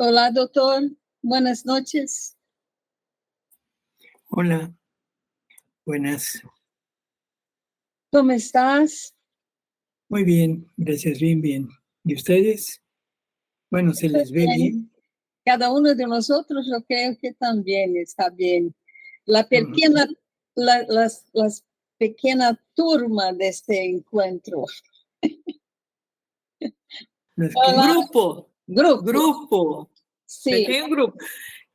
Hola, doctor. Buenas noches. Hola, buenas. ¿Cómo estás? Muy bien, gracias, bien. ¿Y ustedes? Bueno, se les ve bien. Cada uno de nosotros yo creo que también está bien. La pequeña, las pequeña turma de este encuentro. Olá. Grupo. Grupo. Sí. Pequeno grupo.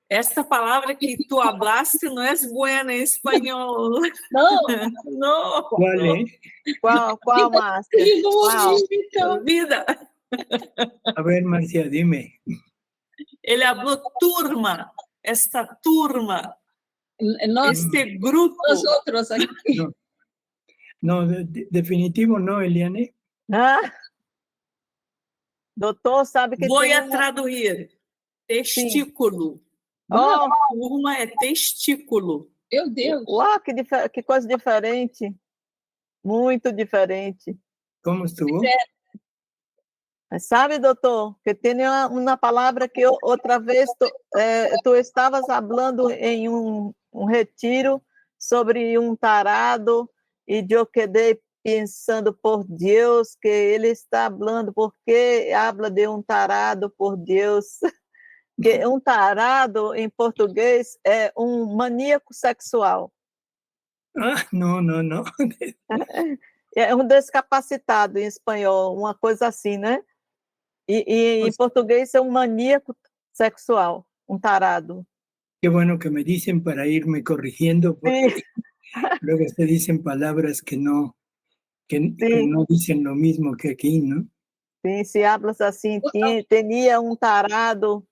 Esta palavra que tu hablaste não é buena em espanhol. Não. Não. ¿Cuál, ¿Cuál, Márcia? Wow. Vida. A ver, Marcia, dime. Ele falou turma. Esta turma. Este grupo. Nosotros aquí. No, definitivo no, Eliane. Doutor, sabe que Vou tem a traduzir. Testículo. Turma é testículo. Meu Deus. Uau, que coisa diferente. Muito diferente. ¿Cómo estuvo? Sabe, doutor, que tem uma palavra que outra vez tu estavas falando em um retiro sobre um tarado e eu quedei pensando, por Deus, que ele está falando, porque habla de um tarado, por Deus. Que um tarado, em português, é um maníaco sexual. Ah, no. É um descapacitado em espanhol, uma coisa assim, né? E em português é um maníaco sexual, um tarado. Qué bueno que me dicen para irme corrigiendo, porque Sí. luego se dicen palabras que no dicen lo mismo que aquí, ¿no? Sim, se hablas assim, tinha um tarado,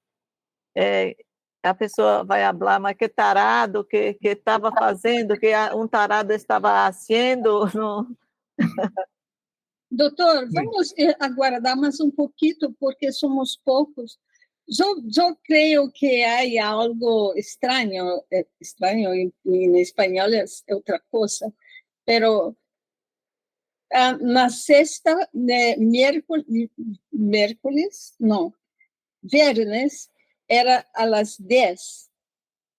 a pessoa vai falar, mas que tarado que estava fazendo, que um tarado estava fazendo. Doutor, vamos aguardar mais um pouquinho, porque somos poucos. Eu creio que há algo estranho em espanhol é outra coisa, pero na sexta, viernes, era a las 10,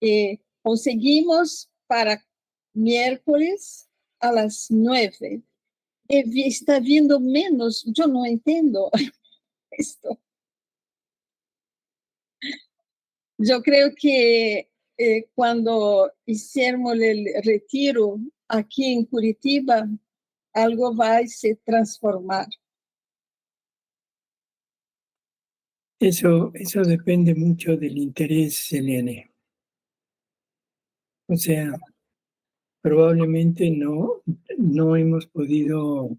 e conseguimos para miércoles a las 9. Está vindo menos, eu não entendo isto. Eu creio que quando fizermos o retiro aqui em Curitiba, algo vai se transformar. Eso depende mucho del interés, Eliane. O sea, probablemente no hemos podido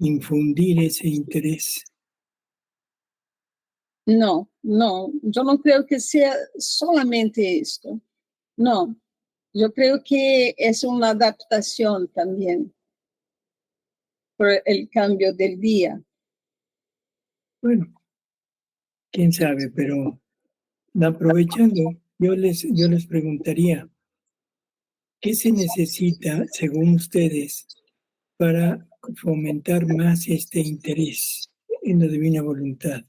infundir ese interés. Não, eu não creio que seja solamente isto. Não, eu creio que é uma adaptação também por el cambio del día. Bueno, quién sabe, pero aprovechando, yo les preguntaría, ¿qué se necesita, según ustedes, para fomentar más este interés en la divina voluntad?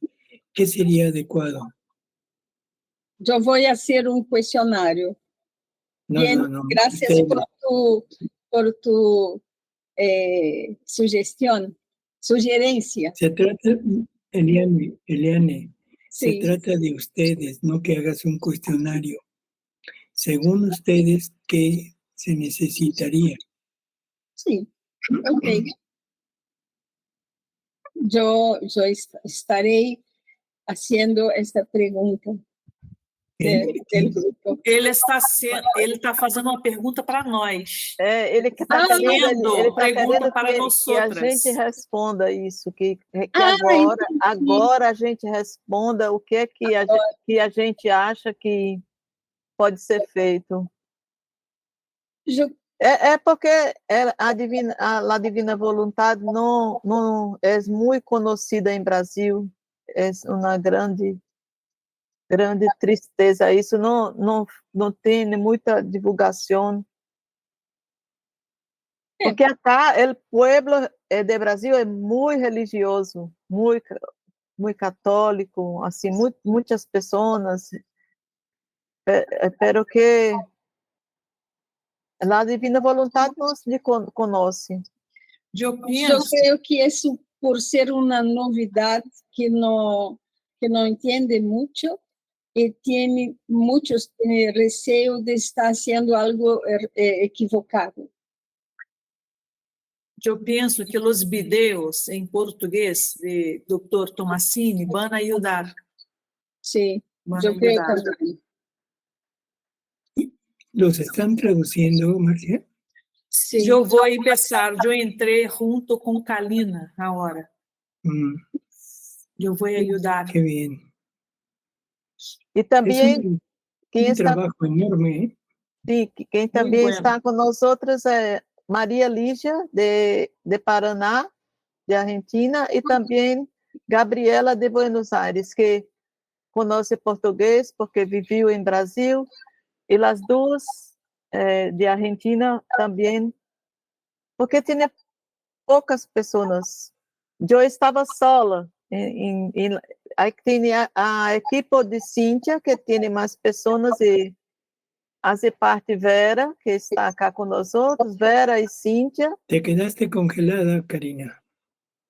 ¿Qué sería adecuado? Yo voy a hacer un cuestionario. Bien, No. gracias por tu sugerencia. Se trata, Eliane, se Sí. trata de ustedes, no que hagas un cuestionario. Según ustedes, ¿qué se necesitaría? Sí, ok. Yo estaré haciendo esta pregunta del grupo. Ele está fazendo uma pergunta para nós. Ele está querendo que a gente responda isso, que agora a gente responda o que é que a gente acha que pode ser feito. É porque a divina vontade não é muito conhecida em Brasil, é uma grande tristeza. Isso não tem muita divulgação. Porque acá o povo de Brasil é muito religioso, muito. muito católico, assim, muitas pessoas, pero que a divina vontade nos conhece. Eu Yo penso, creo que eso, por ser una novedad que no entiende mucho, muchos tienen receio de estar haciendo algo equivocado. eu penso que os videos em português de Dr. Tomasini van a ayudar. Sí, Van a yo creo ayudar. también. ¿Los están traduciendo, Marcia? Sí. Eu vou empezar, eu entrei junto com Kalina agora. Mm, Eu vou ajudar. qué bien. E Es também quem un está, trabajo enorme, ¿eh? sim, quem também bueno. está com nós outras é Maria Lígia, de Paraná, de Argentina, e também Gabriela, de Buenos Aires, que conhece português porque viveu em Brasil, e as duas de Argentina também, porque tinha poucas pessoas. Eu estava sola. Aí tem a equipe de Cíntia, que tem mais pessoas, e hace parte Vera, que está acá com nós outros, Vera e Cíntia. Te quedaste congelada, Karina.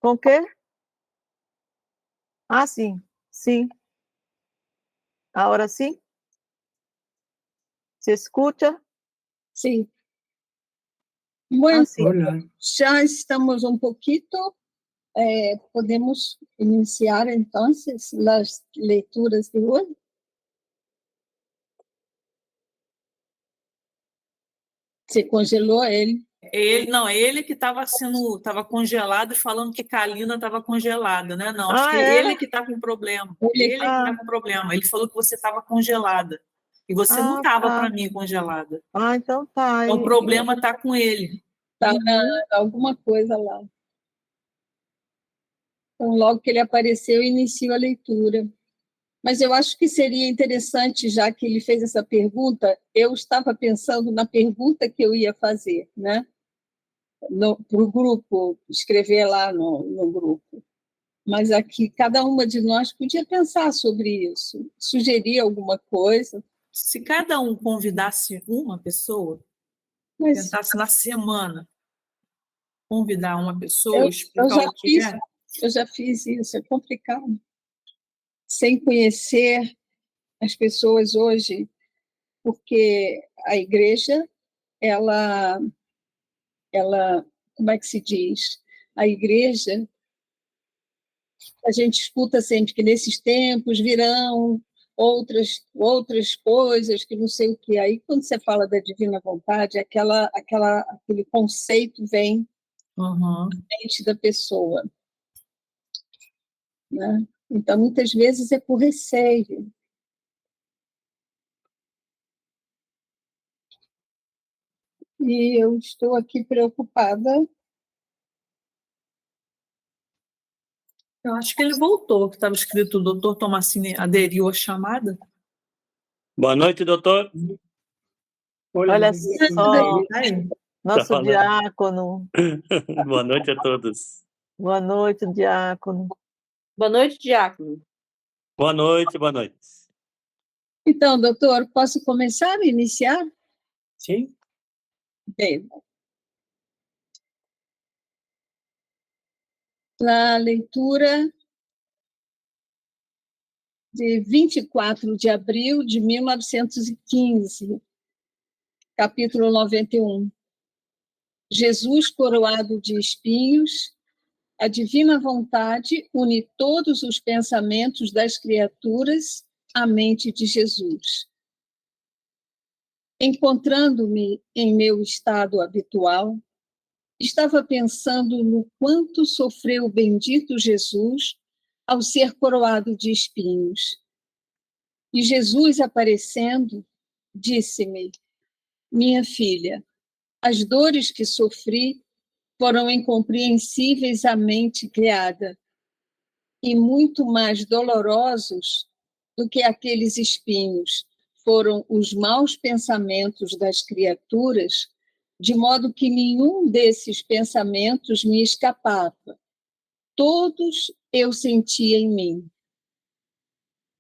Com quê? Ah, sim, sim. Agora sim? Se escuta? Sí. Bueno, Ah, sim. Hola. ya estamos un poquito, podemos iniciar entonces las lecturas de hoy. Se congelou ele. Ele que estava congelado e falando que Kalina estava congelada, né? Não, acho que é? ele que está com problema. Ele- Ele que está com problema. Ele falou que você estava congelada. E você não estava Tá. para mim congelada. Ah, então tá. Então, o problema está com ele. Tá alguma coisa lá. Então, logo que ele apareceu, inicio a leitura. Mas eu acho que seria interessante, já que ele fez essa pergunta, eu estava pensando na pergunta que eu ia fazer, né? Para o grupo, escrever lá no grupo. Mas aqui, cada uma de nós podia pensar sobre isso, sugerir alguma coisa. Se cada um convidasse uma pessoa, Mas tentasse na semana convidar uma pessoa, eu explicar já o que é. eu já fiz isso, é complicado. Sem conhecer as pessoas hoje, porque a igreja, ela, como é que se diz? A igreja, a gente escuta sempre que nesses tempos virão outras coisas, que não sei o que. Aí, quando você fala da divina vontade, aquele conceito vem Uhum. na mente da pessoa, né? Então, muitas vezes é por receio. E eu estou aqui preocupada. Eu acho que ele voltou, que estava escrito o doutor Tomasini aderiu à chamada. Boa noite, doutor. Olha só, Aí. nosso falando. diácono. Boa noite a todos. Boa noite, diácono. Boa noite, diácono. Boa noite, boa noite. Então, doutor, posso começar a iniciar? ¿Sí? Bem. A leitura de 24 de abril de 1915, capítulo 91. Jesus coroado de espinhos, a divina vontade une todos os pensamentos das criaturas à mente de Jesus. Encontrando-me em meu estado habitual, estava pensando no quanto sofreu o bendito Jesus ao ser coroado de espinhos. E Jesus, aparecendo, disse-me: minha filha, as dores que sofri foram incompreensíveis à mente criada e muito mais dolorosos do que aqueles espinhos foram os maus pensamentos das criaturas, de modo que nenhum desses pensamentos me escapava. todos eu sentia em mim.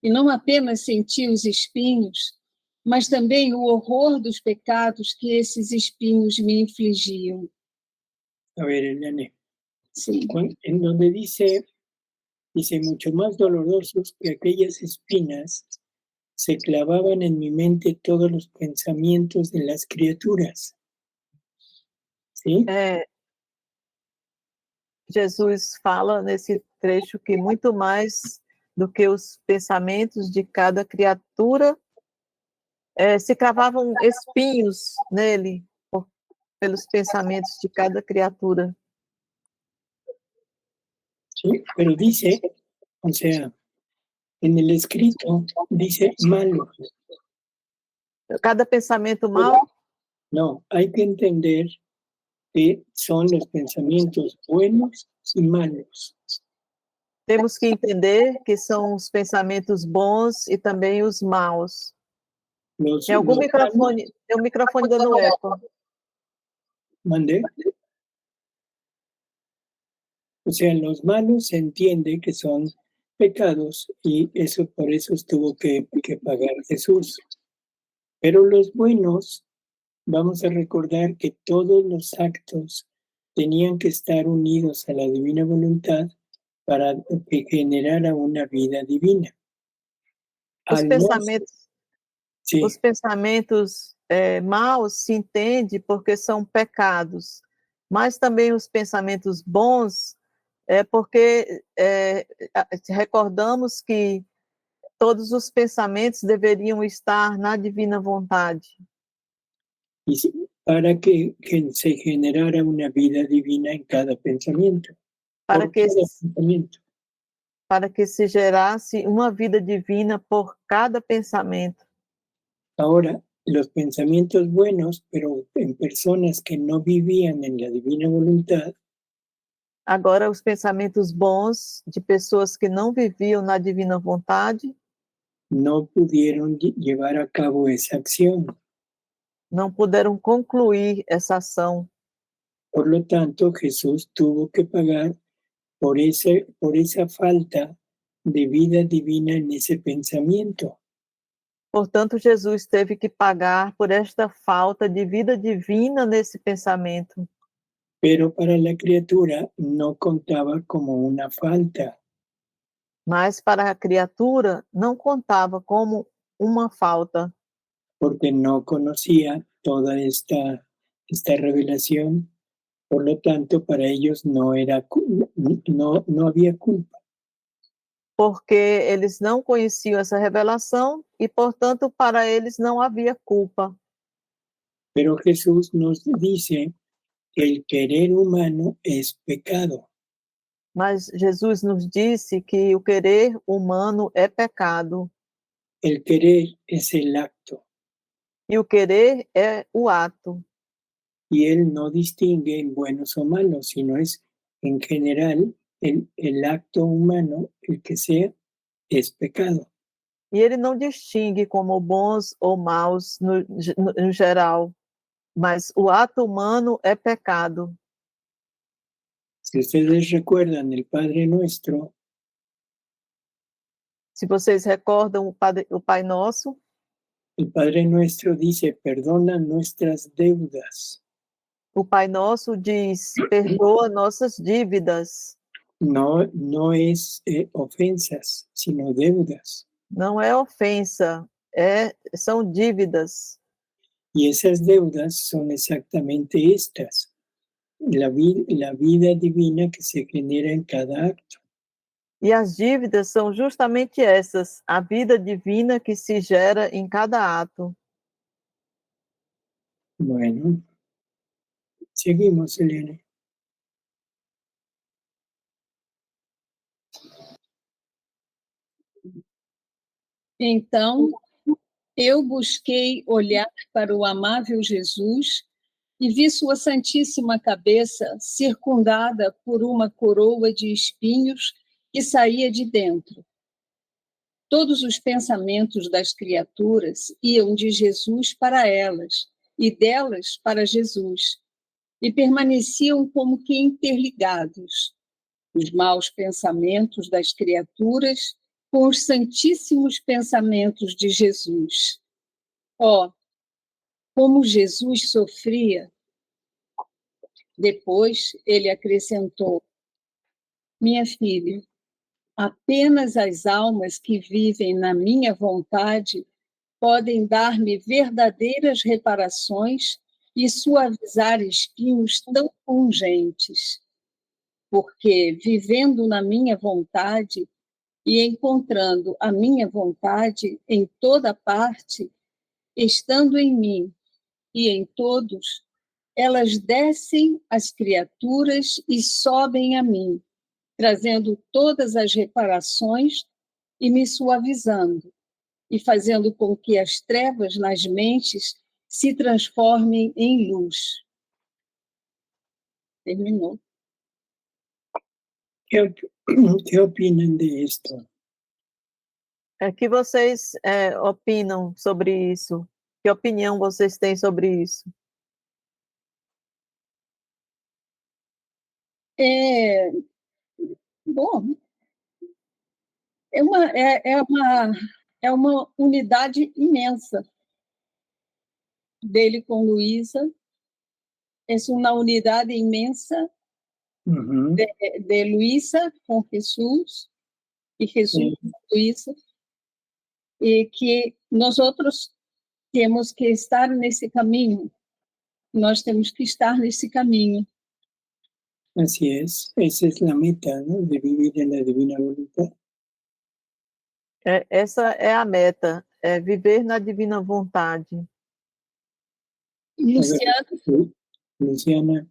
E não apenas sentia os espinhos, mas também o horror dos pecados que esses espinhos me infligiam. A ver, Eliane, Sim. en donde dice mucho más dolorosos que aquellas espinas, se clavaban en mi mente todos los pensamientos de las criaturas. ¿Sí? Jesus fala nesse trecho que muito mais do que os pensamentos de cada criatura, se cravavam espinhos nele, pelos pensamentos de cada criatura. Sí, pero dice, o sea, en el escrito dice malo. Cada pensamento mau, No, hay que entender que son los pensamientos buenos y malos. temos que entender que são os pensamentos bons e também os maus. Tem algum microfone, tem um microfone dando eco. ¿Mandé? O sea, los malos se entiende que son pecados y eso por eso tuvo que pagar Jesús. Pero los buenos, vamos a recordar que todos los actos tenían que estar unidos a la divina voluntad para que generara una vida divina. Os pensamentos maus se entende porque são pecados, mas também os pensamentos bons porque recordamos que todos os pensamentos deveriam estar na divina vontade. Y para que se generara una vida divina en cada pensamiento. Para que se gerasse uma vida divina por cada pensamento. Ahora, los pensamientos buenos, pero en personas que no vivían en la divina voluntad. Agora, os pensamentos bons de pessoas que não viviam na divina vontade no pudieron llevar a cabo esa acción. Não puderam concluir essa ação. Por lo tanto, Jesús tuvo que pagar por esa falta de vida divina en ese pensamiento. Portanto, Jesus teve que pagar por esta falta de vida divina nesse pensamento. Pero para la criatura no contaba como una falta. Mas para a criatura não contava como uma falta. Porque no conocía toda esta revelación, por lo tanto para ellos no había culpa. Porque eles não conheciam essa revelação e, portanto, para eles não havia culpa. Pero Jesús nos dice que el querer humano es pecado. Mas Jesus nos disse que o querer humano é pecado. El querer es el acto. E o querer é o ato. Y él no distingue en buenos o malos, sino es en general el acto humano, el que sea, es pecado. E ele não distingue como bons ou maus no geral, mas o ato humano é pecado. Si ustedes recuerdan el Padre Nuestro, se vocês recordam o Pai Nosso, el Padre Nuestro dice, perdona nuestras deudas. O Pai Nosso diz, perdoa nossas dívidas. No es ofensas, sino deudas. Não é ofensa, são dívidas. Y esas deudas son exactamente estas. La vida divina que se genera en cada acto. E as dívidas são justamente essas, a vida divina que se gera em cada ato. Bueno, seguimos, Eliane. Então, eu busquei olhar para o amável Jesus e vi sua santíssima cabeça circundada por uma coroa de espinhos que saía de dentro. Todos os pensamentos das criaturas iam de Jesus para elas e delas para Jesus, e permaneciam como que interligados. os maus pensamentos das criaturas com os santíssimos pensamentos de Jesus. Ó, como Jesus sofria! Depois ele acrescentou: minha filha, apenas as almas que vivem na minha vontade podem dar-me verdadeiras reparações e suavizar espinhos tão pungentes. Porque, vivendo na minha vontade e encontrando a minha vontade em toda parte, estando em mim e em todos, elas descem às criaturas e sobem a mim, trazendo todas as reparações e me suavizando, e fazendo com que as trevas nas mentes se transformem em luz. Terminou. ¿Qué opinan de esto? Que vocês opinam sobre isso? Que opinião vocês têm sobre isso? Bom, é uma unidade imensa dele com Luísa. É uma unidade imensa Ujú. de Luísa com Jesus e Jesus com Luísa, e que nós outros temos que estar nesse caminho. Nós temos que estar nesse caminho. Así es, esa es la meta, ¿no? De vivir en la divina voluntad. Essa é a meta, é viver na divina vontade. Luciano, Luciana,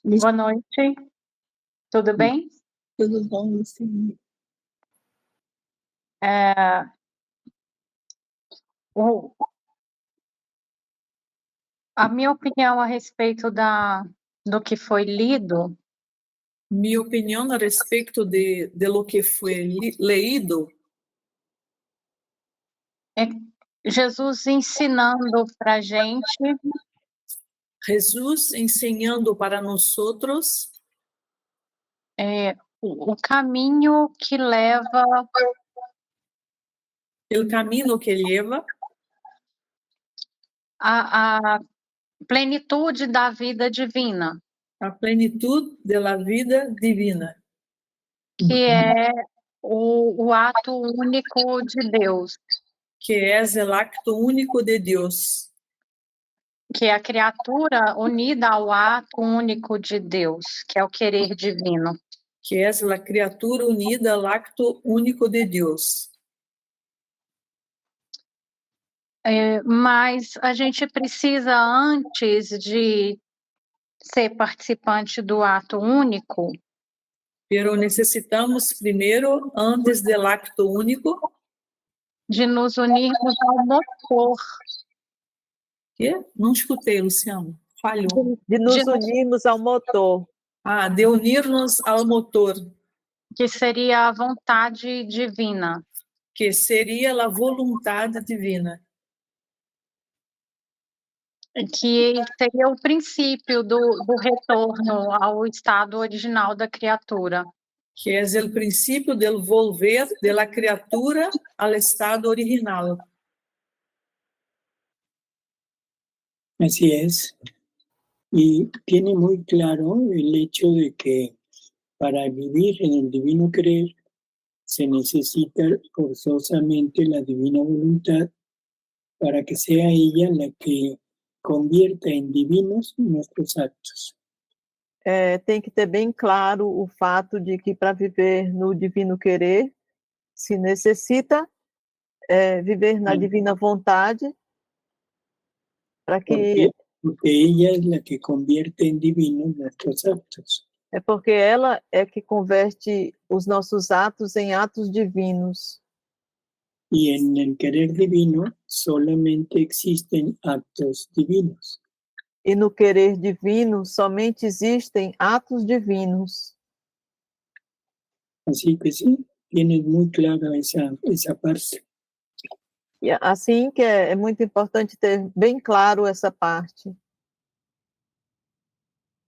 Boa noite, tudo bem? tudo bom, Luciano? A minha opinião a respeito do que foi lido, Minha opinião a respeito de lo que foi leído, Jesus ensinando para a gente Jesus ensinando para nós outros o caminho que leva o caminho que leva à plenitude da vida divina, a plenitude da vida divina, que é o ato único de Deus, que é o acto único de Deus, que é a criatura unida ao ato único de Deus, que é o querer divino. que é a criatura unida ao acto único de Deus. Mas a gente precisa, antes de ser participante do ato único, Pero necessitamos primeiro, antes do acto único, de nos unirmos ao motor. que não escutei, Luciano, falhou. De nos unirmos ao motor. De unir-nos ao motor, Que seria a vontade divina. que seria a vontade divina, Que seria o princípio do retorno ao estado original da criatura. que é o princípio do volver da criatura ao estado original. así es. Y tiene muy claro el hecho de que para vivir en el divino querer se necesita forzosamente la divina voluntad para que sea ella la que convierta en divinos nuestros actos. Tem que ter bem claro o fato de que para viver no divino querer se necessita viver na divina vontade para que Porque ella es la que convierte en divinos nuestros actos. é porque ela é que converte os nossos atos em atos divinos. Y en el querer divino solamente existen actos divinos. E no querer divino somente existem atos divinos. Así que sí, tienes muy clara esa parte. E assim que é muito importante ter bem claro essa parte.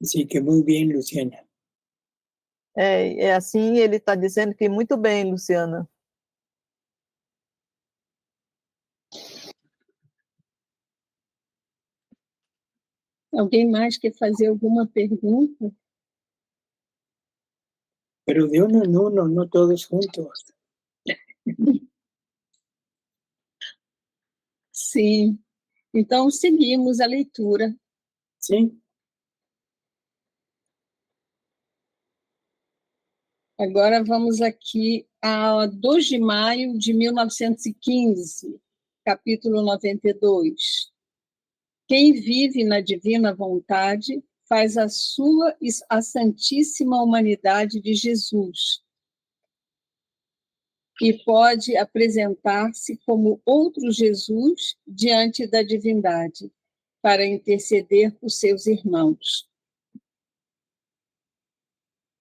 Así que muy bien, Luciana. É assim, ele está dizendo que muito bem, Luciana. Alguém mais quer fazer alguma pergunta? Pero de uno en uno, no todos juntos. Sim. Então, seguimos a leitura. ¿Sí? Agora vamos aqui a 2 de maio de 1915, capítulo 92. Quem vive na divina vontade faz a sua e a santíssima humanidade de Jesus e pode apresentar-se como outro Jesus diante da divindade para interceder por seus irmãos.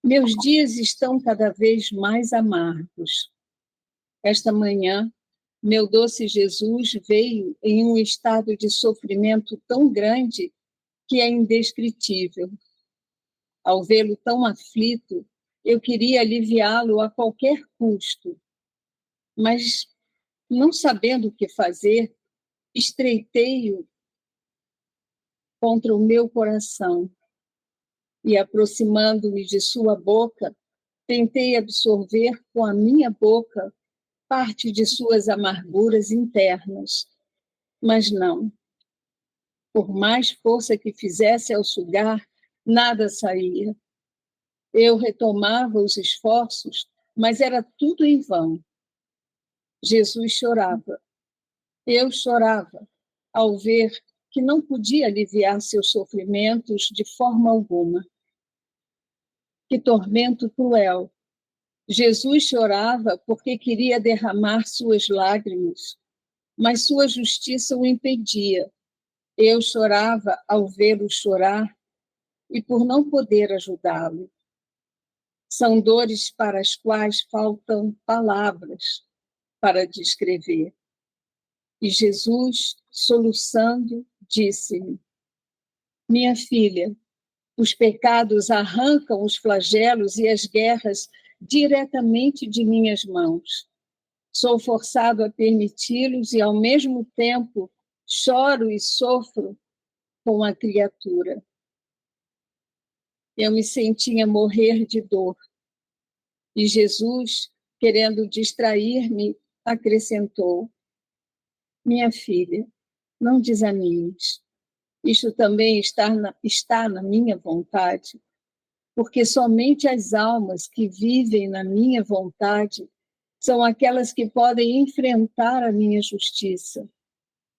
Meus dias estão cada vez mais amargos. Esta manhã, meu doce Jesus veio em um estado de sofrimento tão grande que é indescritível. Ao vê-lo tão aflito, eu queria aliviá-lo a qualquer custo, mas, não sabendo o que fazer, estreitei-o contra o meu coração e, aproximando-me de sua boca, tentei absorver com a minha boca parte de suas amarguras internas, mas não. Por mais força que fizesse ao sugar, nada saía. Eu retomava os esforços, mas era tudo em vão. Jesus chorava. Eu chorava ao ver que não podia aliviar seus sofrimentos de forma alguma. Que tormento cruel! Jesus chorava porque queria derramar suas lágrimas, mas sua justiça o impedia. Eu chorava ao vê-lo chorar e por não poder ajudá-lo. São dores para as quais faltam palavras para descrever. E Jesus, soluçando, disse-me: minha filha, os pecados arrancam os flagelos e as guerras diretamente de minhas mãos. Sou forçado a permiti-los e, ao mesmo tempo, choro e sofro com a criatura. Eu me sentia morrer de dor. E Jesus, querendo distrair-me, acrescentou: minha filha, não desanimes. Isto também está na minha vontade, porque somente as almas que vivem na minha vontade são aquelas que podem enfrentar a minha justiça.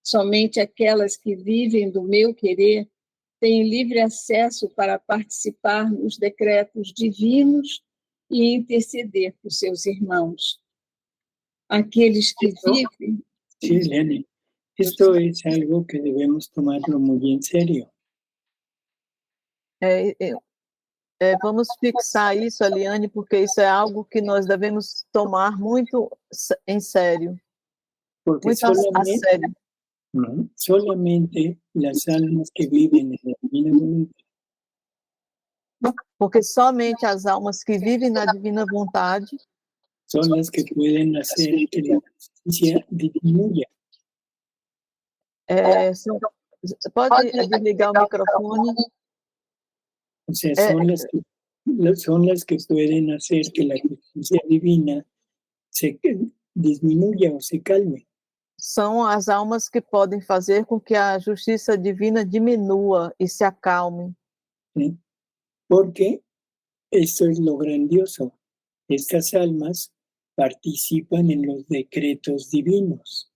Somente aquelas que vivem do meu querer têm livre acesso para participar nos decretos divinos e interceder por seus irmãos. Aqueles que vivem... Sí, Lene. Esto es algo que debemos tomarlo muy en serio. Vamos fixar isso, Eliane, porque isso é algo que nós devemos tomar muito em sério. Porque Muito a sério. Solamente las almas que viven en la divina voluntad Porque somente as almas que vivem na divina vontade son las que pueden hacer que la justicia disminuya. Pode desligar o microfone? O sea, son las que pueden hacer que la justicia divina se disminuya o se calme. São as almas que podem fazer com que a justiça divina diminua e se acalme. ¿Sí? Porque esto es lo grandioso. Estas almas participan en los decretos divinos.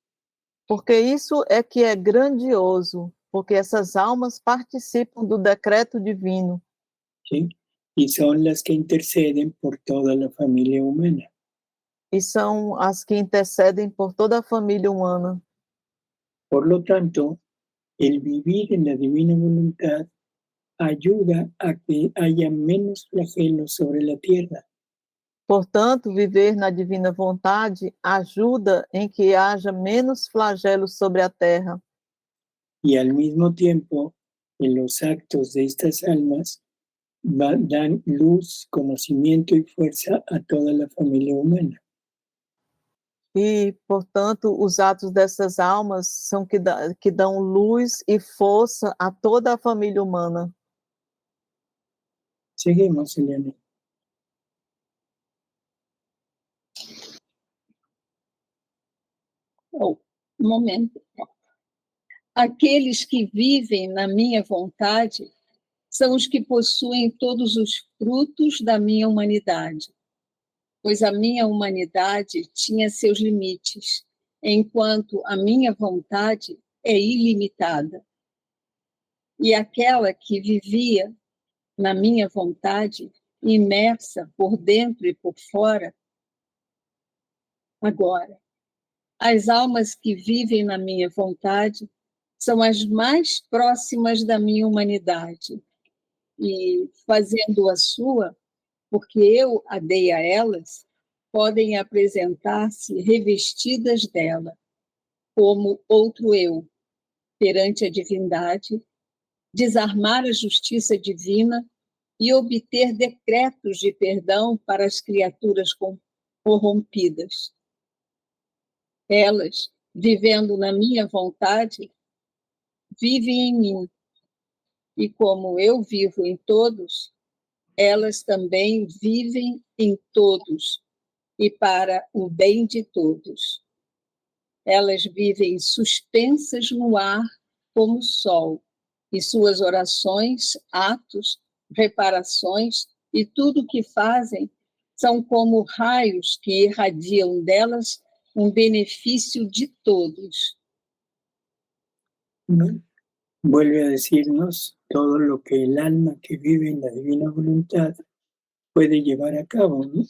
Porque isso é que é grandioso, porque essas almas participam do decreto divino. ¿Sí? Y son las que interceden por toda la familia humana. E são as que intercedem por toda a família humana. Por lo tanto, el vivir en la divina voluntad ayuda a que haya menos flagelos sobre la tierra. Portanto, viver na divina vontade ajuda em que haja menos flagelos sobre a terra. Y al mismo tiempo, en los actos de estas almas dan luz, conocimiento y fuerza a toda la familia humana. E, portanto, os atos dessas almas são que dão luz e força a toda a família humana. Seguimos, Eliana. Oh, um momento. Aqueles que vivem na minha vontade são os que possuem todos os frutos da minha humanidade, pois a minha humanidade tinha seus limites, enquanto a minha vontade é ilimitada. E aquela que vivia na minha vontade, imersa por dentro e por fora, agora, as almas que vivem na minha vontade são as mais próximas da minha humanidade, e fazendo a sua, porque eu a dei a elas, podem apresentar-se revestidas dela, como outro eu, perante a divindade, desarmar a justiça divina e obter decretos de perdão para as criaturas corrompidas. Elas, vivendo na minha vontade, vivem em mim, e como eu vivo em todos, elas também vivem em todos e para o bem de todos. Elas vivem suspensas no ar como o sol, e suas orações, atos, reparações e tudo o que fazem são como raios que irradiam delas um benefício de todos. Vuelve a decirnos todo lo que el alma que vive en la divina voluntad puede llevar a cabo, ¿no?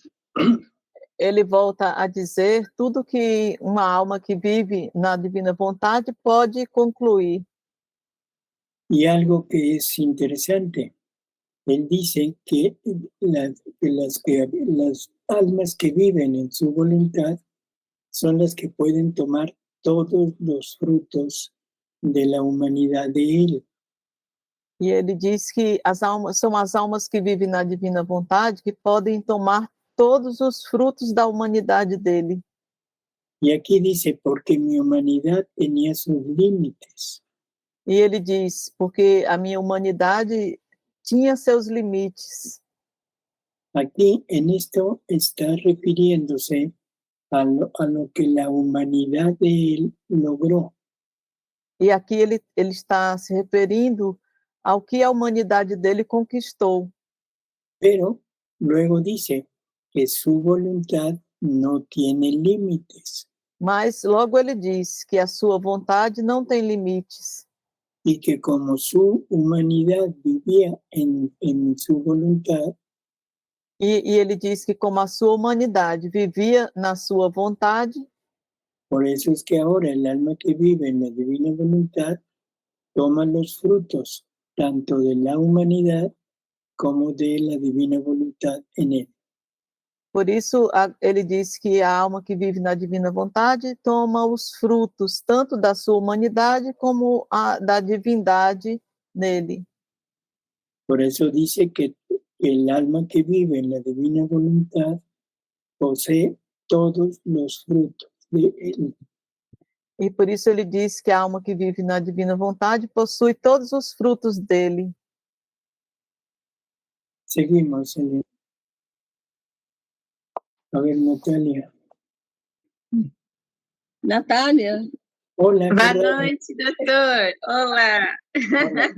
Ele volta a dizer tudo que uma alma que vive na divina vontade pode concluir. Y algo que es interesante, él dice que las almas que viven en su voluntad son las que pueden tomar todos los frutos de la humanidad de él. E ele diz que são as almas que vivem na divina vontade que podem tomar todos os frutos da humanidade dele. Y aquí dice, porque mi humanidad tenía sus límites. E ele diz, porque a minha humanidade tinha seus limites. Aquí en esto está refiriéndose a lo que la humanidad de él logró. E aqui ele está se referindo ao que a humanidade dele conquistou. Pero luego dice que su voluntad no tiene límites. Mas logo ele diz que a sua vontade não tem limites. Y que como su humanidad vivía en su voluntad, E ele diz que como a sua humanidade vivia na sua vontade, por eso es que ahora el alma que vive en la divina voluntad toma los frutos tanto de la humanidad como de la divina voluntad en él. por isso ele diz que a alma que vive na divina vontade toma os frutos tanto da sua humanidade como da divindade nele. Por eso dice que el alma que vive en la divina voluntad posee todos los frutos de él. E por isso ele diz que a alma que vive na divina vontade possui todos os frutos dele. Seguimos. A ver, Natalia. Natália, Hola. Boa noite, doutor. Olá. Hola.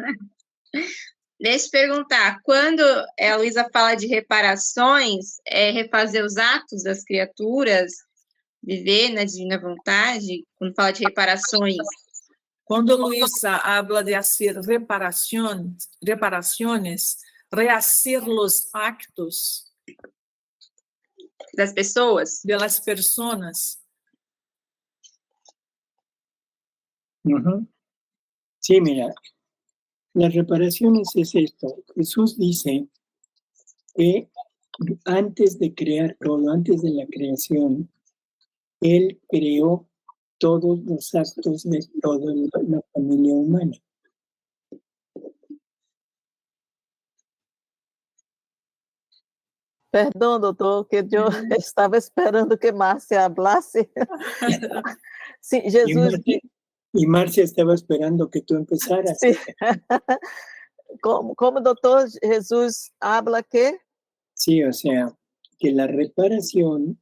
Deixa eu perguntar, quando a Luísa fala de reparações, é refazer os atos das criaturas, viver na divina vontade, quando fala de reparações? Quando Luísa habla de hacer reparaciones, rehacer los actos Das pessoas? de las personas. Uh-huh. Sí, mira, las reparaciones es esto. Jesús dice que antes de crear todo, antes de la creación, Él creó todos los actos de toda la familia humana. Perdão, doutor, que eu estava esperando que Márcia hablasse. Sim, Jesus... Y Marcia estaba esperando que tú empezaras. Sim. Como doutor Jesus habla que? Sí, o sea, que la reparación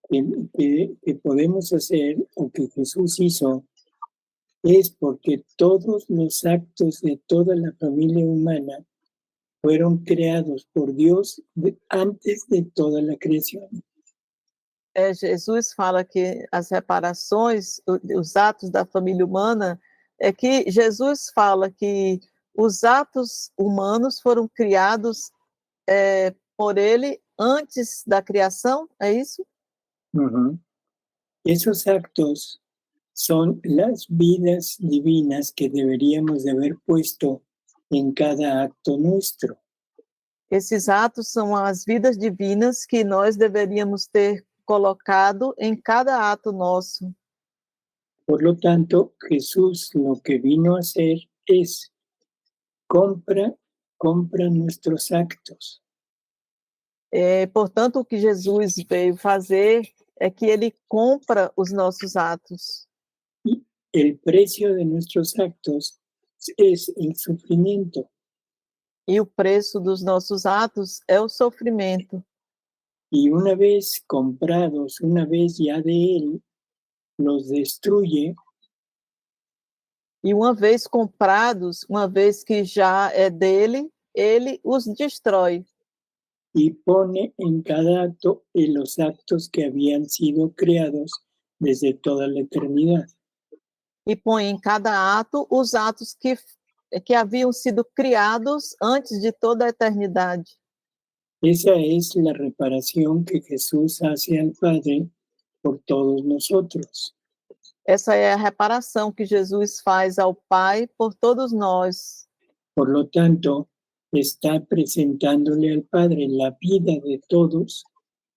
que podemos hacer o que Jesús hizo es porque todos los actos de toda la familia humana fueron creados por Dios antes de toda la creación. Jesus fala que as reparações, os atos da família humana, é que Jesus fala que os atos humanos foram criados por ele antes da criação, é isso? Uh-huh. Esos actos son las vidas divinas que deberíamos de haber puesto en cada acto nuestro. Esses atos são as vidas divinas que nós deveríamos ter colocado em cada ato nosso. Por lo tanto, Jesús lo que vino a hacer es compra nuestros actos. Portanto, o que Jesus veio fazer é que ele compra os nossos atos. Y el precio de nuestros actos es el sufrimiento. E o preço dos nossos atos é o sofrimento. Y una vez comprados, una vez ya de Él, los destruye. E uma vez comprados, uma vez que já é dele, ele os destrói. Y pone en cada acto los actos que habían sido creados desde toda la eternidad. E põe em cada ato os atos que haviam sido criados antes de toda a eternidade. Esa es la reparación que Jesús hace al Padre por todos nosotros. Essa é a reparação que Jesus faz ao Pai por todos nós. Por lo tanto, está presentándole al Padre la vida de todos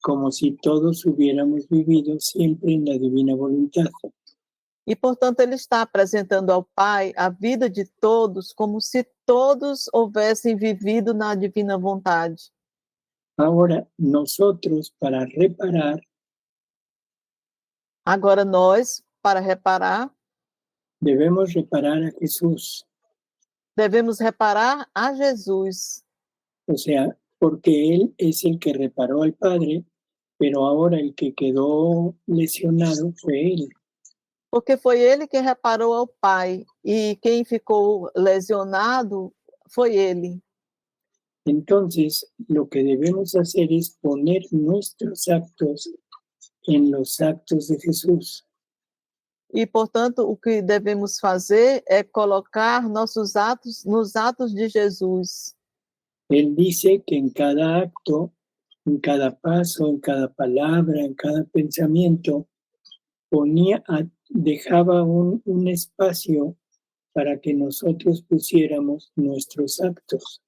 como si todos hubiéramos vivido siempre en la divina voluntad. E, portanto, ele está apresentando ao Pai a vida de todos como se todos houvessem vivido na divina vontade. Ahora, nosotros, para reparar, agora nós, para reparar, debemos reparar a Jesús. Devemos reparar a Jesus. O sea, porque Él es el que reparó al Padre, pero ahora el que quedó lesionado fue Él. Porque foi ele que reparou ao Pai, e quem ficou lesionado foi ele. Entonces, lo que debemos hacer es poner nuestros actos en los actos de Jesús. E, portanto, o que devemos fazer é colocar nossos atos nos atos de Jesus. Él dice que en cada acto, en cada paso, en cada palabra, en cada pensamiento, dejaba un espacio para que nosotros pusiéramos nuestros actos.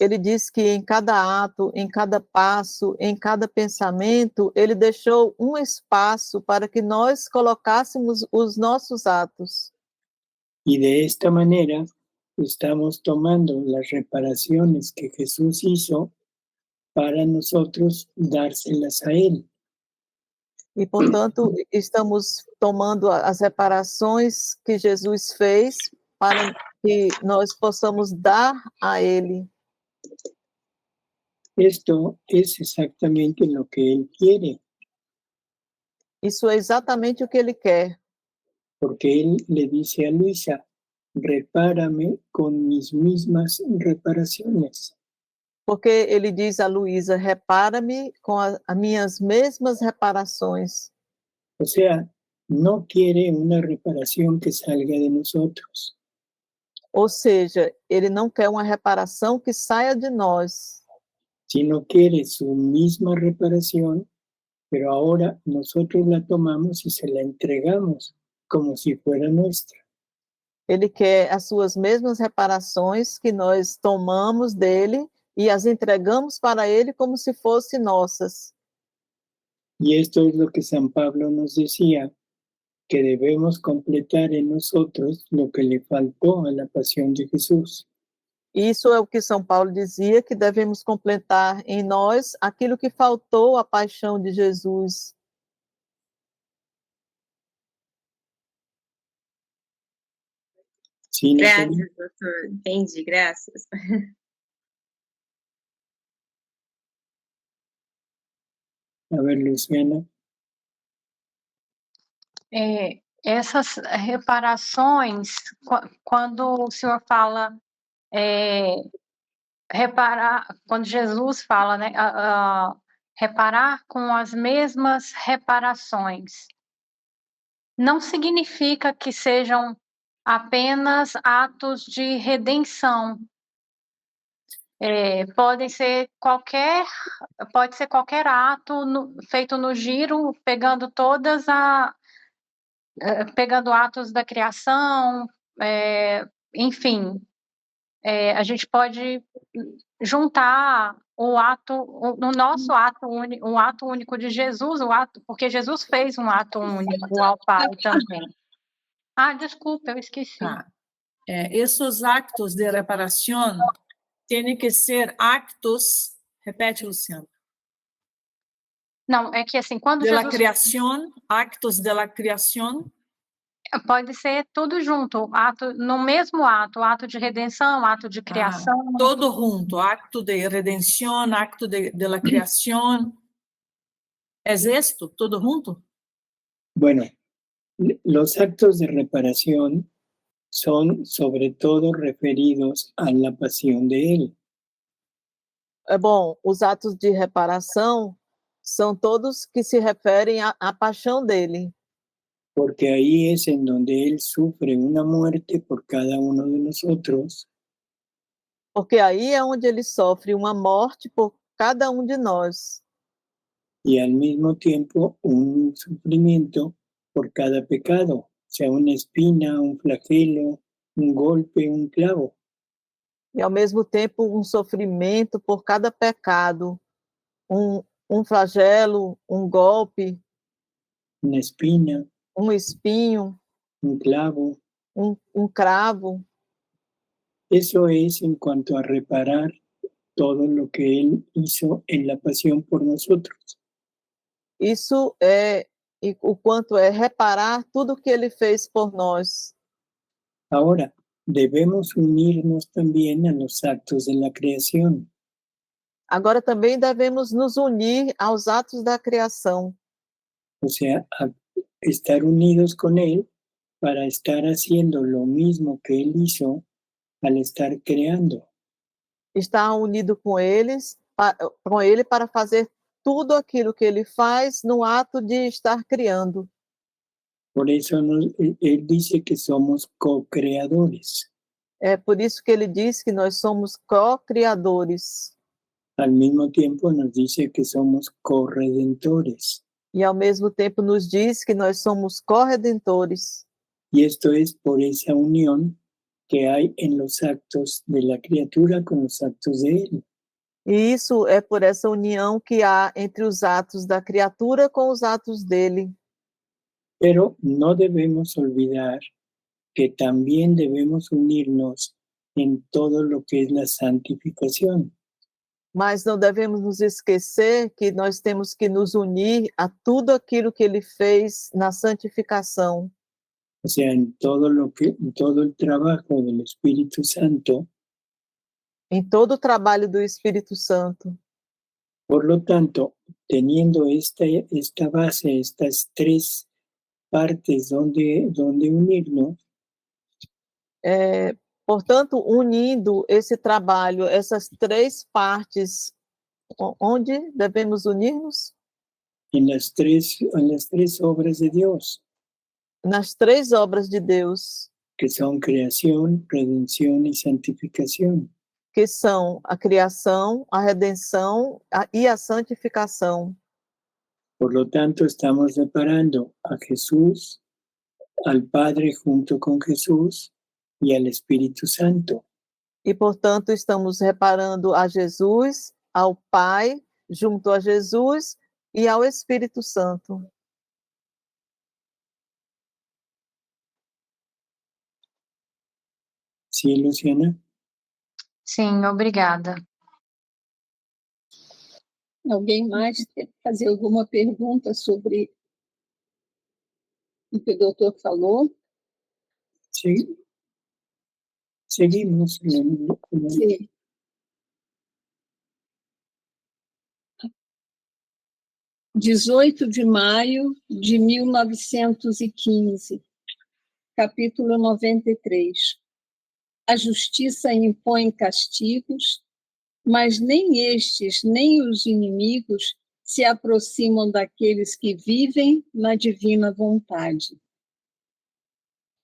Ele diz que em cada ato, em cada passo, em cada pensamento, ele deixou um espaço para que nós colocássemos os nossos atos. Y de esta manera estamos tomando las reparaciones que Jesús hizo para nosotros dárselas a Él. E, portanto, estamos tomando as reparações que Jesus fez para que nós possamos dar a Ele. Esto es exactamente lo que Él quiere. Isso é exatamente o que Ele quer. Porque Él le dice a Luisa, repárame con mis mismas reparaciones. Porque ele diz a Luísa, repara-me com as minhas mesmas reparações. O sea, no quiere una reparación que salga de nosotros. Ou seja, ele não quer uma reparação que saia de nós. Sino quiere su misma reparación, pero ahora nosotros la tomamos y se la entregamos como si fuera nuestra. Ele quer as suas mesmas reparações que nós tomamos dele e as entregamos para ele como se fossem nossas. Y esto es lo que San Pablo nos decía, que debemos completar en nosotros lo que le faltó a la pasión de Jesús. Isso é o que São Paulo dizia, que devemos completar em nós aquilo que faltou à paixão de Jesus. Sí, Natalia. Graças, doutor. Entendi, graças. A ver, Luciana. Essas reparações, quando o senhor fala, reparar, quando Jesus fala, né, reparar com as mesmas reparações, não significa que sejam apenas atos de redenção. Pode ser qualquer ato feito no giro, pegando atos da criação, enfim, a gente pode juntar no nosso ato único, um ato único de Jesus, porque Jesus fez um ato único ao Pai também. Desculpa, eu esqueci. Tá. Esses actos de reparação têm que ser actos, repete, Luciana, Não, é que assim, quando de la Jesus... criação, actos de la criação, Pode ser tudo junto, no mesmo ato de redenção, ato de criação. todo junto, acto de redenção, acto de la criação. É isto, todo junto? Bueno, los actos de reparación son sobre todo referidos a la pasión de Él. Bom, os atos de reparação são todos que se referem à paixão dele, Porque ahí es en donde Él sufre una muerte por cada uno de nosotros porque aí é onde ele sofre uma morte por cada um de nós, y al mismo tiempo un sufrimiento por cada pecado, sea una espina, un flagelo, un golpe, un clavo. e ao mesmo tempo um sofrimento por cada pecado, um flagelo, um golpe, Una espina, um espinho, un clavo. um cravo. Eso es en cuanto a reparar todo lo que Él hizo en la pasión por nosotros. Isso é o quanto é reparar tudo que ele fez por nós. Ahora, debemos unirnos también a los actos de la creación. Agora também devemos nos unir aos atos da criação, O sea, a estar unidos con Él para estar haciendo lo mismo que Él hizo al estar creando. estar unido com ele para fazer tudo aquilo que ele faz no ato de estar criando. Por eso Él dice que somos co-creadores. É por isso que ele diz que nós somos co-criadores Al mismo tiempo nos dice que somos corredentores. e ao mesmo tempo nos diz que nós somos corredentores. Y esto es por esa unión que hay en los actos de la criatura con los actos de Él. E isso é por essa união que há entre os atos da criatura com os atos dele. Pero no debemos olvidar que también debemos unirnos en todo lo que es la santificación. Mas não devemos nos esquecer que nós temos que nos unir a tudo aquilo que ele fez na santificação. O sea, en todo el trabajo del Espíritu Santo. Em todo o trabalho do Espírito Santo. Por lo tanto, teniendo esta base, estas tres partes donde unirnos. Portanto, unindo esse trabalho, essas três partes, onde devemos unir-nos? En las tres obras de Dios. Nas três obras de Deus. Que são creação, redenção e santificação. Que são a criação, a redenção e a santificação. Por lo tanto, estamos reparando a Jesús, al Padre junto con Jesús e al Espírito Santo. E, portanto, estamos reparando a Jesus, ao Pai, junto a Jesus e ao Espírito Santo. Sí, Luciana. Sim, obrigada. Alguém mais quer fazer alguma pergunta sobre o que o doutor falou? Sí. Seguimos. Sim. – 18 de maio de 1915, capítulo 93. A justiça impõe castigos, mas nem estes, nem os inimigos se aproximam daqueles que vivem na divina vontade.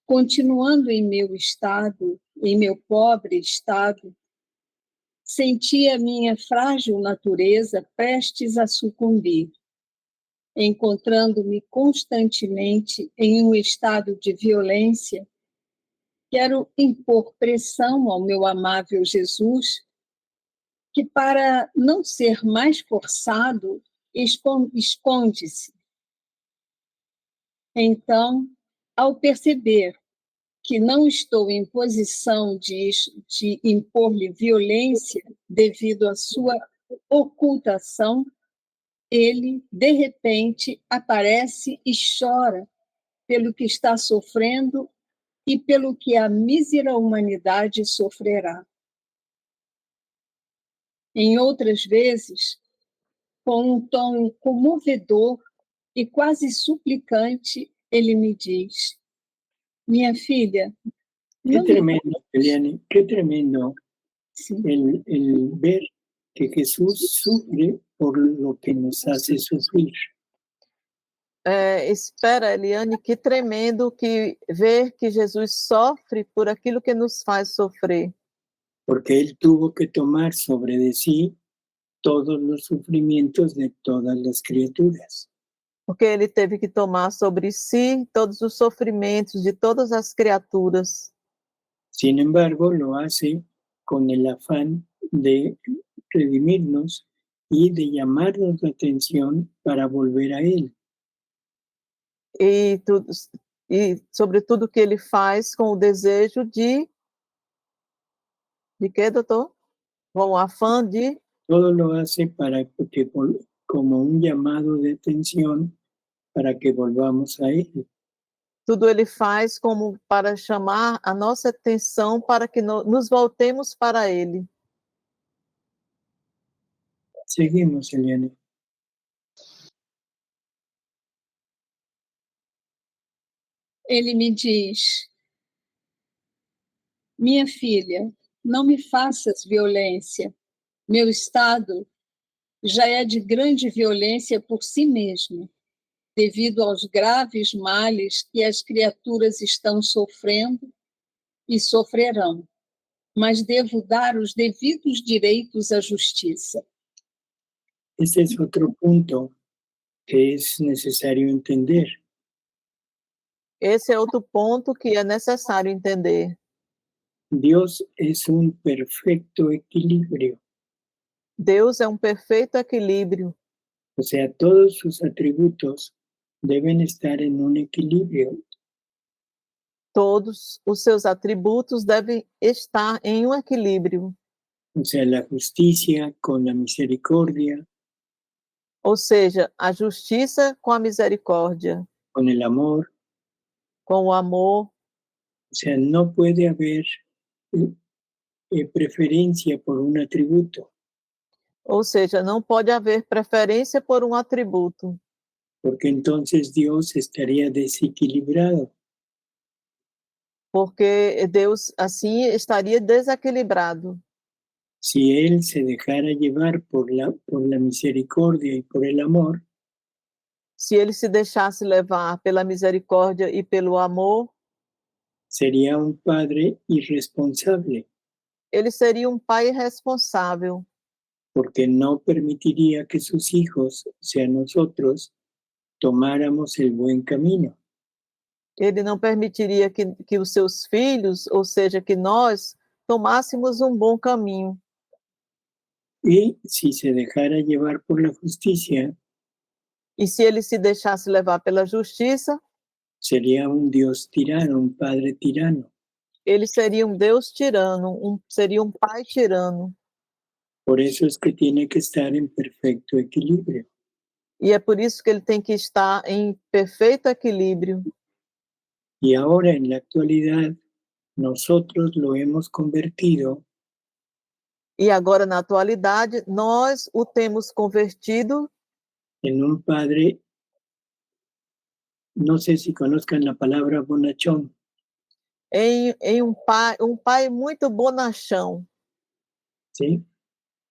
Continuando em meu estado, em meu pobre estado, senti a minha frágil natureza prestes a sucumbir, encontrando-me constantemente em um estado de violência. Quero impor pressão ao meu amável Jesus, que, para não ser mais forçado, esconde-se. Então, ao perceber que não estou em posição de impor-lhe violência devido à sua ocultação, ele, de repente, aparece e chora pelo que está sofrendo e pelo que a mísera humanidade sofrerá. Em outras vezes, com um tom comovedor e quase suplicante, ele me diz: minha filha, Qué tremendo, Eliane, qué tremendo el ver que Jesús sufre por lo que nos hace sufrir. Espera, Eliane, que tremendo que ver que Jesus sofre por aquilo que nos faz sofrer. Porque Él tuvo que tomar sobre de sí todos los sufrimientos de todas las criaturas. Porque ele teve que tomar sobre si todos os sofrimentos de todas as criaturas. Sin embargo, lo hace con el afán de redimirnos y de llamarnos la atención para volver a Él. E sobre tudo que ele faz com o desejo de quê, doutor? Com o afã de... Todo lo hace para que, como un llamado de atención para que volvamos a Él. Tudo ele faz como para chamar a nossa atenção para que nos voltemos para ele. Seguimos, Eliane. Ele me diz: minha filha, não me faças violência. Meu estado já é de grande violência por si mesmo, devido aos graves males que as criaturas estão sofrendo e sofrerão, mas devo dar os devidos direitos à justiça. Este es otro punto que es necesario entender. Esse é outro ponto que é necessário entender. Dios es un perfecto equilibrio. Deus é um perfeito equilíbrio. O sea, todos sus atributos deben estar en un equilibrio. Todos os seus atributos devem estar em um equilíbrio. O sea, la justicia con la misericordia, Ou seja, a justiça com a misericórdia, con el amor. com o amor. O sea, no puede haber preferencia por un atributo. Ou seja, não pode haver preferência por um atributo. Porque entonces Dios estaría desequilibrado. Porque Deus assim estaria desequilibrado. Si Él se dejara llevar por la misericordia y por el amor, se ele se deixasse levar pela misericórdia e pelo amor, sería un padre irresponsable. Ele seria um pai irresponsável. Porque no permitiría que sus hijos, o sea, nosotros, tomáramos el buen camino. Ele não permitiria que os seus filhos, ou seja, que nós, tomássemos um bom caminho. Y si se dejara llevar por la justicia, e se ele se deixasse levar pela justiça, sería un Dios tirano, un padre tirano. ele seria um Deus tirano, seria um pai tirano. Por eso es que tiene que estar en perfecto equilibrio. E é por isso que ele tem que estar em perfeito equilíbrio. Y ahora, en la actualidad, nosotros lo hemos convertido E agora, na atualidade, nós o temos convertido en un padre, no sé si conozcan la palabra bonachón, em um pai muito bonachão. ¿sí?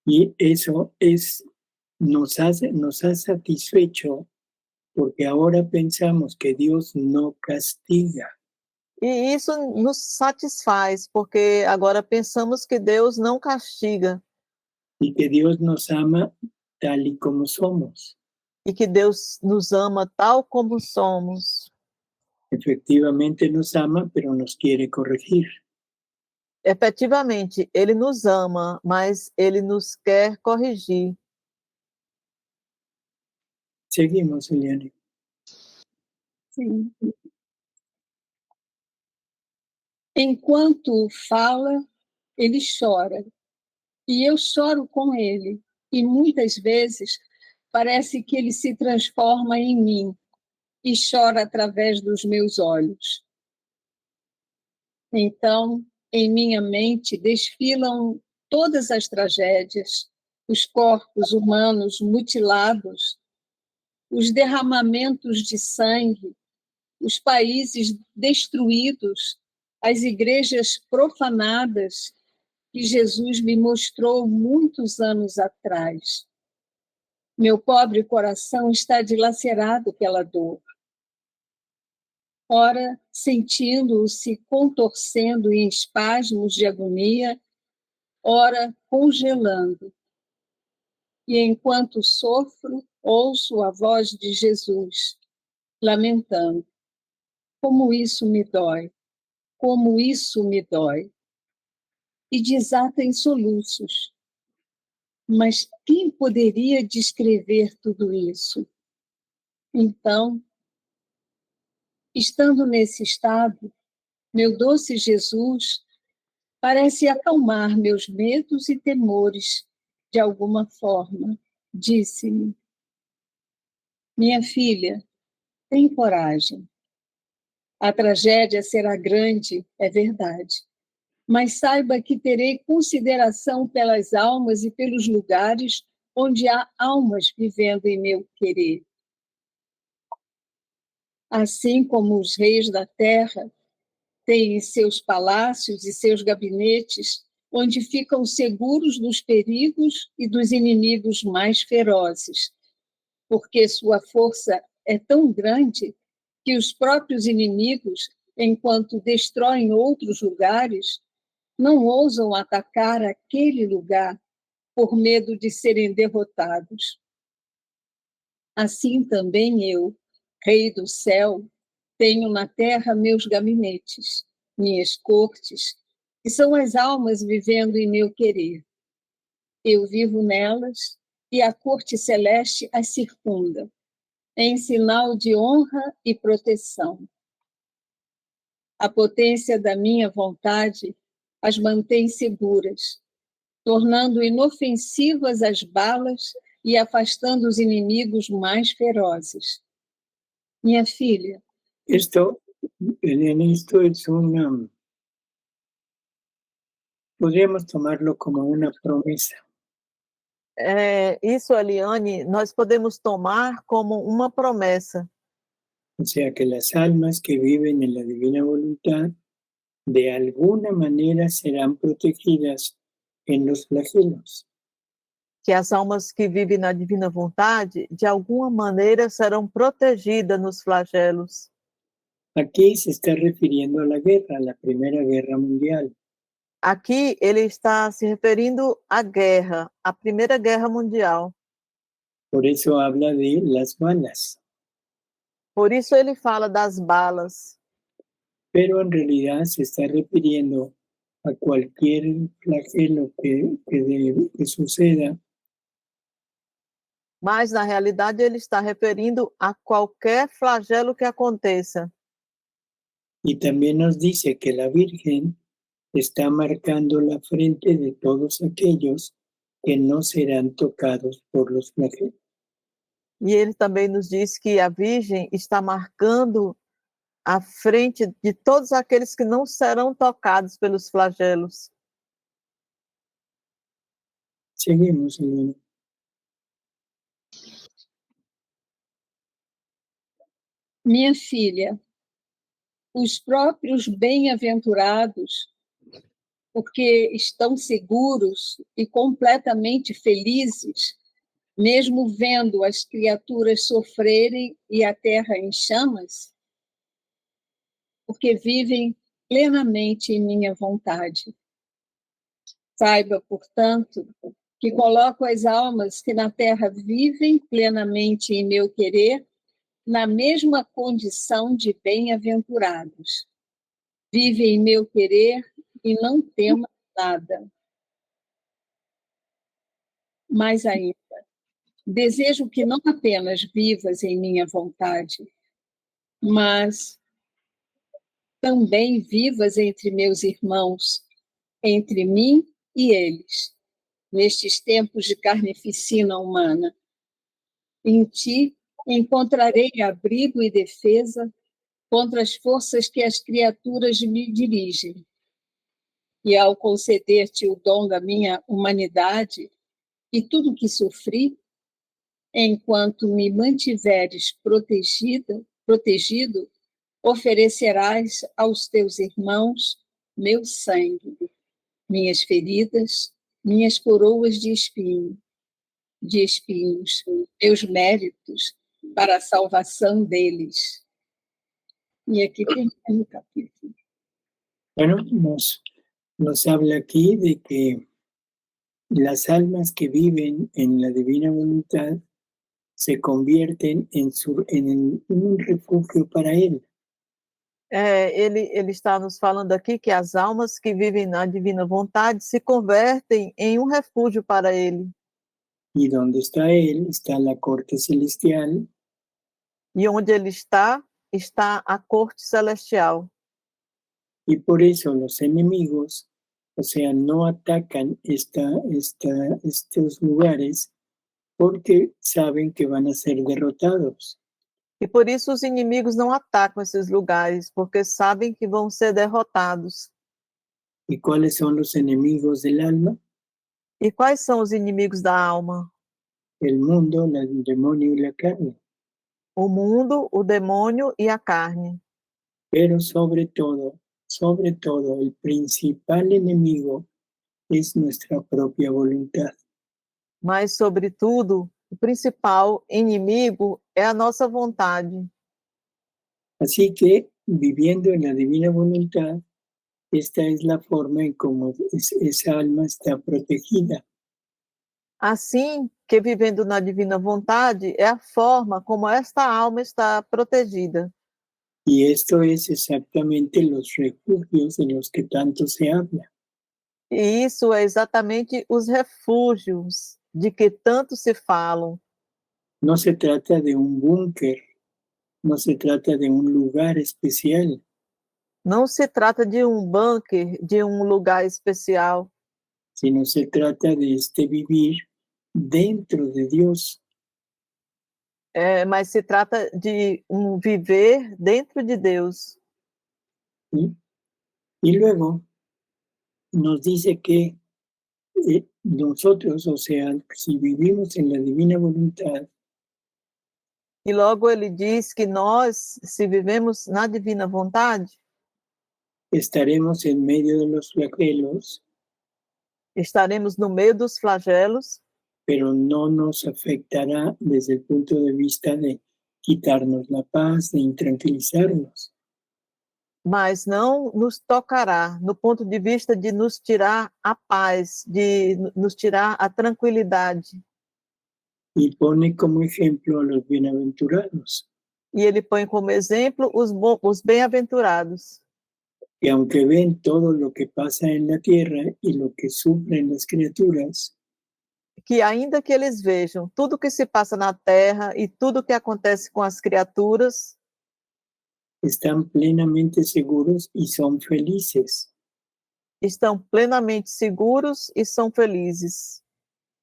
Y eso nos ha satisfecho porque ahora pensamos que Dios no castiga. E isso nos satisfaz, porque agora pensamos que Deus não castiga Y que Dios nos ama tal y como somos. e que Deus nos ama tal como somos. Efectivamente nos ama, pero nos quiere corregir. Efetivamente, Ele nos ama, mas Ele nos quer corrigir. Seguimos, Eliane. Sim. Enquanto fala, ele chora. E eu choro com ele. E muitas vezes parece que ele se transforma em mim e chora através dos meus olhos. Então, em minha mente desfilam todas as tragédias, os corpos humanos mutilados, os derramamentos de sangue, os países destruídos, as igrejas profanadas que Jesus me mostrou muitos anos atrás. Meu pobre coração está dilacerado pela dor. Ora, sentindo-o se contorcendo em espasmos de agonia, ora, congelando. E enquanto sofro, ouço a voz de Jesus, lamentando. Como isso me dói, como isso me dói. E desata em soluços. Mas quem poderia descrever tudo isso? Então, estando nesse estado, meu doce Jesus parece acalmar meus medos e temores de alguma forma. Disse-me: minha filha, tem coragem. A tragédia será grande, é verdade, mas saiba que terei consideração pelas almas e pelos lugares onde há almas vivendo em meu querer. Assim como os reis da terra têm seus palácios e seus gabinetes, onde ficam seguros dos perigos e dos inimigos mais ferozes, porque sua força é tão grande que os próprios inimigos, enquanto destroem outros lugares, não ousam atacar aquele lugar por medo de serem derrotados. Assim também eu, Rei do céu, tenho na terra meus gabinetes, minhas cortes, que são as almas vivendo em meu querer. Eu vivo nelas e a corte celeste as circunda, em sinal de honra e proteção. A potência da minha vontade as mantém seguras, tornando inofensivas as balas e afastando os inimigos mais ferozes. Minha filha, Esto es podríamos tomarlo como una promesa. Isso, Eliane, nós podemos tomar como uma promessa. O sea que las almas que viven en la divina voluntad de alguna manera serán protegidas en los flagelos. Que as almas que vivem na divina vontade, de alguma maneira, serão protegidas nos flagelos. Aquí se está refiriendo a la guerra, a la Primera Guerra Mundial. Aqui ele está se referindo à guerra, à Primeira Guerra Mundial. Por eso habla de las balas. Por isso ele fala das balas. Pero en realidad se está refiriendo a cualquier flagelo que suceda. Mas, na realidade, ele está referindo a qualquer flagelo que aconteça. Y también nos dice que la Virgen está marcando la frente de todos aquellos que no serán tocados por los flagelos. E ele também nos diz que a Virgem está marcando a frente de todos aqueles que não serão tocados pelos flagelos. Seguimos, hermano. Minha filha, os próprios bem-aventurados, porque estão seguros e completamente felizes, mesmo vendo as criaturas sofrerem e a terra em chamas, porque vivem plenamente em minha vontade. Saiba, portanto, que coloco as almas que na terra vivem plenamente em meu querer na mesma condição de bem-aventurados. Vivem em meu querer e não temam nada. Mais ainda, desejo que não apenas vivas em minha vontade, mas também vivas entre meus irmãos, entre mim e eles, nestes tempos de carnificina humana. Em ti encontrarei abrigo e defesa contra as forças que as criaturas me dirigem. E ao conceder-te o dom da minha humanidade e tudo o que sofri, enquanto me mantiveres protegido, oferecerás aos teus irmãos meu sangue, minhas feridas, minhas coroas de espinhos, meus méritos para a salvação deles. Y aquí termina el capítulo. Bueno, nos habla aquí de que las almas que viven en la divina voluntad se convierten en un refugio para Él. Ele está nos falando aqui que as almas que vivem na divina vontade se convertem em um refúgio para ele. Y donde está Él, está la corte celestial. E onde ele está a corte celestial. Y por eso los enemigos, o sea, no atacan estos lugares porque saben que van a ser derrotados. E por isso os inimigos não atacam esses lugares, porque sabem que vão ser derrotados. ¿Y cuáles son los enemigos del alma? E quais são os inimigos da alma? El mundo, el demonio y la carne. O mundo, o demônio e a carne. Pero sobre todo, el principal enemigo es nuestra propia voluntad. Mas, sobretudo, o principal inimigo é a nossa vontade. Así que, viviendo en la divina voluntad, esta es la forma en cómo esa alma está protegida. Assim que, vivendo na divina vontade, é a forma como esta alma está protegida. Y esto es exactamente los refugios de los que tanto se habla. E isso é exatamente os refúgios de que tanto se falam. No se trata de un búnker, no se trata de un lugar especial. Não se trata de um bunker, de um lugar especial. Sino se trata de vivir dentro de Dios. Mas se trata de um viver dentro de Deus. ¿Sí? Y luego nos dice que nosotros, o sea, si vivimos en la divina voluntad, E logo ele diz que nós, se vivemos na divina vontade, estaremos en medio de los flagelos, estaremos no meio dos flagelos, pero no nos afectará desde el punto de vista de quitarnos la paz, de intranquilizarnos. mas não nos tocará no ponto de vista de nos tirar a paz, de nos tirar a tranquilidade. Y pone como ejemplo a los bienaventurados, E ele põe como exemplo os bem-aventurados, que aunque ven todo lo que pasa en la tierra y lo que sufren las criaturas, que ainda que eles vejam tudo que se passa na terra e tudo que acontece com as criaturas, están plenamente seguros y son felices. estão plenamente seguros e são felizes.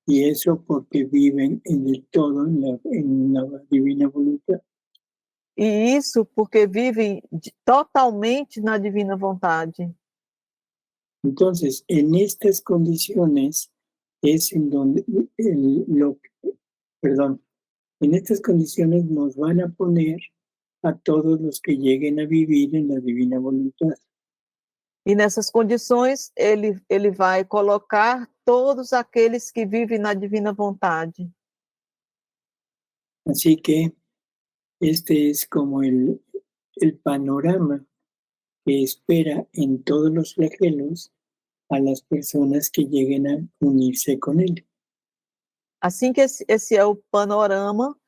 Y eso porque viven en el todo en la divina voluntad. E isso porque vivem totalmente na divina vontade. Entonces, en estas condiciones es en donde en estas condiciones nos van a poner a todos los que lleguen a vivir en la divina voluntad. E nessas condições, ele vai colocar todos aqueles que vivem na divina vontade. Así que este es como el panorama que espera en todos los flagelos a las personas que lleguen a unirse con él. Assim que esse é o panorama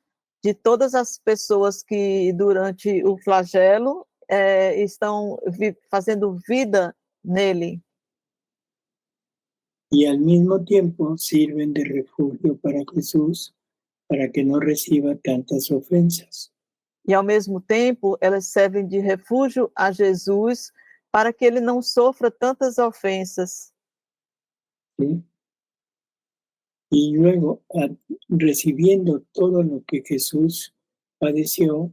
de todas as pessoas que, durante o flagelo, estão fazendo vida nele. Y al mismo tiempo sirven de refugio para Jesús, para que no reciba tantas ofensas. E, ao mesmo tempo, elas servem de refúgio a Jesus para que ele não sofra tantas ofensas. ¿Sí? Y luego, recibiendo todo lo que Jesús padeció,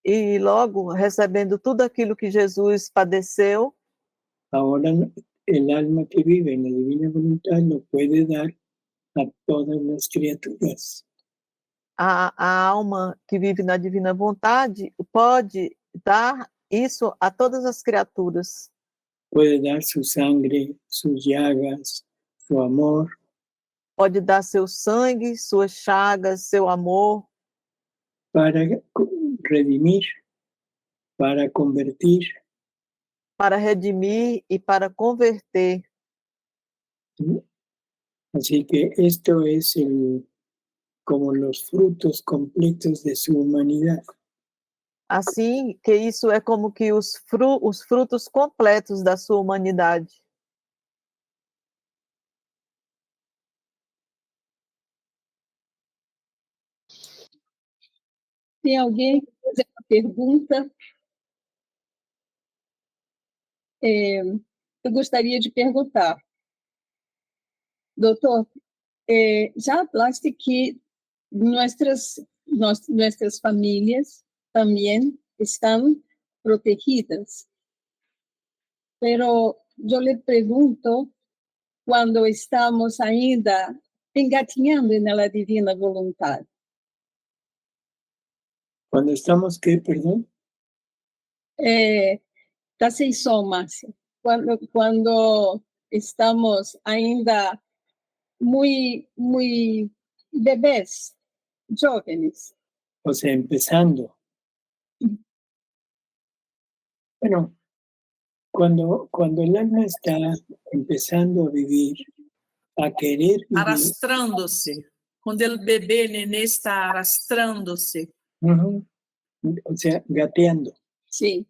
E logo, recebendo tudo aquilo que Jesus padeceu, ahora el alma que vive en la divina voluntad lo puede dar a todas las criaturas. a alma que vive na divina vontade pode dar isso a todas as criaturas. Puede dar su sangre, sus llagas, su amor, Pode dar seu sangue, suas chagas, seu amor, para redimir, para convertir. para redimir e para converter. ¿Sí? Así que esto es como los frutos completos de su humanidad. Assim que isso é como que os frutos completos da sua humanidade. Tem alguém que fazer uma pergunta? Eu gostaria de perguntar. Doutor, já hablaste que nuestras familias también están protegidas. Pero yo le pregunto, cuando estamos ainda engatinhando en la divina voluntad. Cuando estamos, ¿qué, perdón? Tá sem som, Márcia. Quando estamos ainda muy bebés, jóvenes. O sea, empezando. Bueno, cuando el alma está empezando a vivir, a querer vivir, Arrastrándose. Quando o bebê, nenê, está arrastrándose. o sea, gateando. Sí.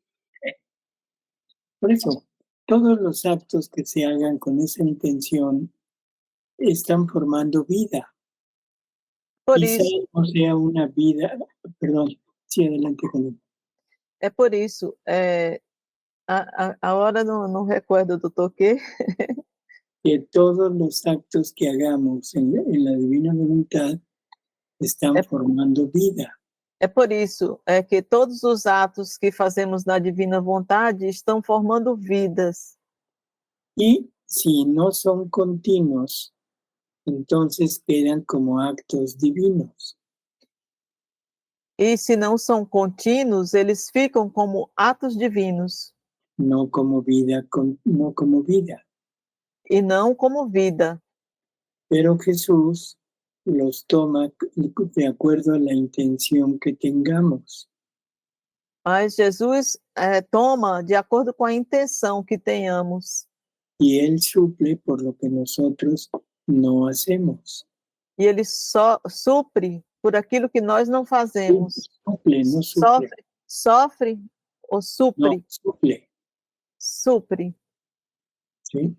Por eso, todos los actos que se hagan con esa intención están formando vida. Por Quizá isso, no sea una vida, perdón, sí, adelante con él. é por isso, agora não recordo, doutor, quê? Que todos los actos que hagamos en la divina voluntad están formando vida. É por isso que todos os atos que fazemos na divina vontade estão formando vidas. Y si no son continuos, entonces quedan como actos divinos. E se não são contínuos, eles ficam como atos divinos. No como vida, no como vida. E não como vida. Pero Jesús los toma de acuerdo a la intención que tengamos. Mas Jesus toma de acordo com a intenção que tenhamos. Y Él suple por lo que nosotros no hacemos. E ele só supre por aquilo que nós não fazemos. Suple, no suple. Sofre ou supre? No, suple. Supre. ¿Sí?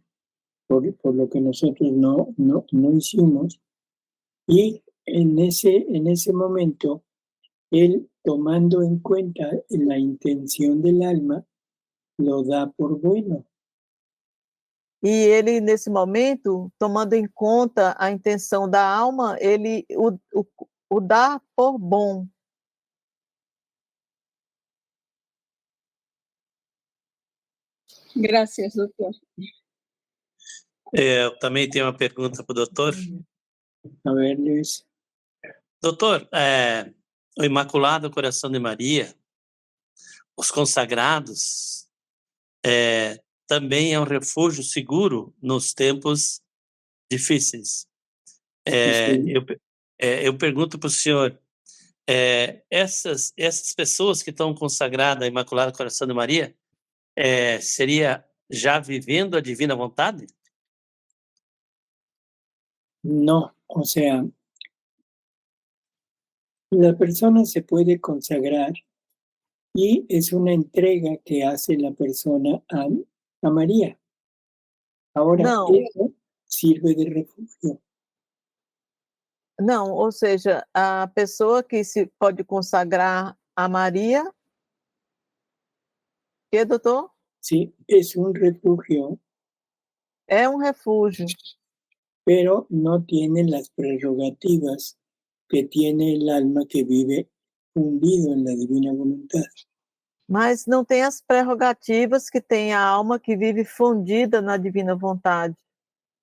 Por lo que nosotros no hicimos. Y en ese momento, Él, tomando en cuenta la intención del alma, lo da por bueno. E ele, nesse momento, tomando em conta a intenção da alma, ele o dá por bom. Gracias, doutor. Eu também tenho uma pergunta para o doutor. A ver, Luis. Doutor, o Imaculado Coração de Maria, os consagrados, também é um refúgio seguro nos tempos difíceis. Eu pergunto para o senhor, essas pessoas que estão consagradas ao Imaculado Coração de Maria, seria já vivendo a divina vontade? No, o sea, la persona se puede consagrar y es una entrega que hace la persona a María. Ahora, Não. eso sirve de refugio. Não, ou seja, a pessoa que se pode consagrar a Maria, que, doutor? Sí, es un refugio, É um refúgio, pero no tiene las prerrogativas que tiene el alma que vive hundido en la divina voluntad. mas não tem as prerrogativas que tem a alma que vive fundida na divina vontade.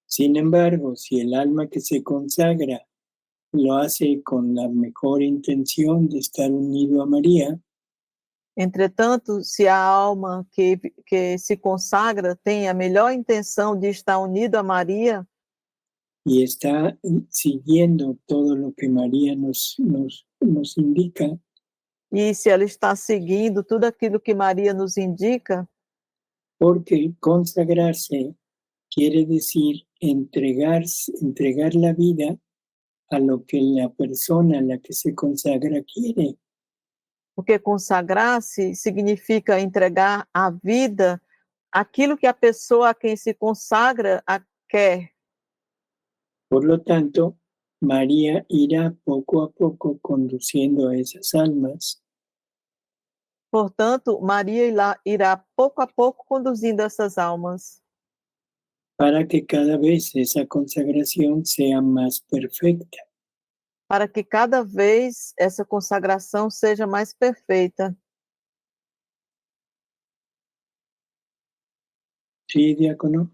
Sin embargo, si el alma que se consagra lo hace con la mejor intención de estar unido a María, Entretanto, se a alma que se consagra tem a melhor intenção de estar unido a Maria, y está siguiendo todo lo que María nos indica, e se ela está seguindo tudo aquilo que Maria nos indica, porque consagrarse quiere decir entregar la vida a lo que la persona a la que se consagra quiere. porque consagrar-se significa entregar a vida àquilo que a pessoa a quem se consagra quer. Por lo tanto, María irá poco a poco conduciendo a esas almas Portanto, Maria irá pouco a pouco conduzindo essas almas, para que cada vez esa consagración sea más perfecta. para que cada vez essa consagração seja mais perfeita. ¿Sí, diácono?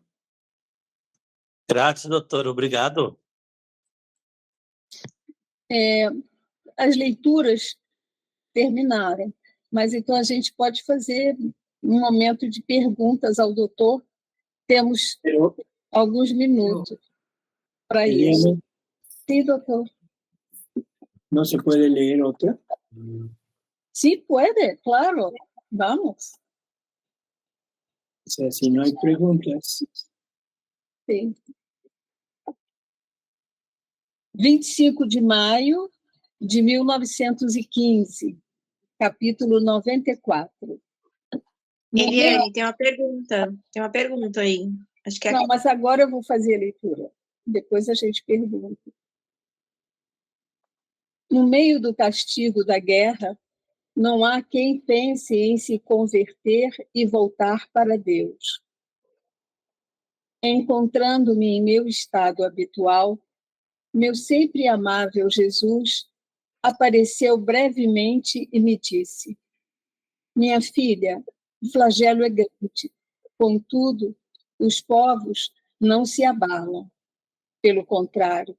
Graças, doutor. Obrigado. As leituras terminaram, mas então a gente pode fazer um momento de perguntas ao doutor. Temos Pero, alguns minutos para isso. Eliane, Sim, doutor. ¿no se puede leer otra? Sí, puede, claro. Vamos. O sea, si no hay preguntas, Sim. 25 de maio de 1915, capítulo 94. Eliane, tem uma pergunta aí. Acho que Não, mas agora eu vou fazer a leitura. Depois a gente pergunta. No meio do castigo da guerra, não há quem pense em se converter e voltar para Deus. Encontrando-me em meu estado habitual, meu sempre amável Jesus apareceu brevemente e me disse: minha filha, o flagelo é grande, contudo, os povos não se abalam. Pelo contrário,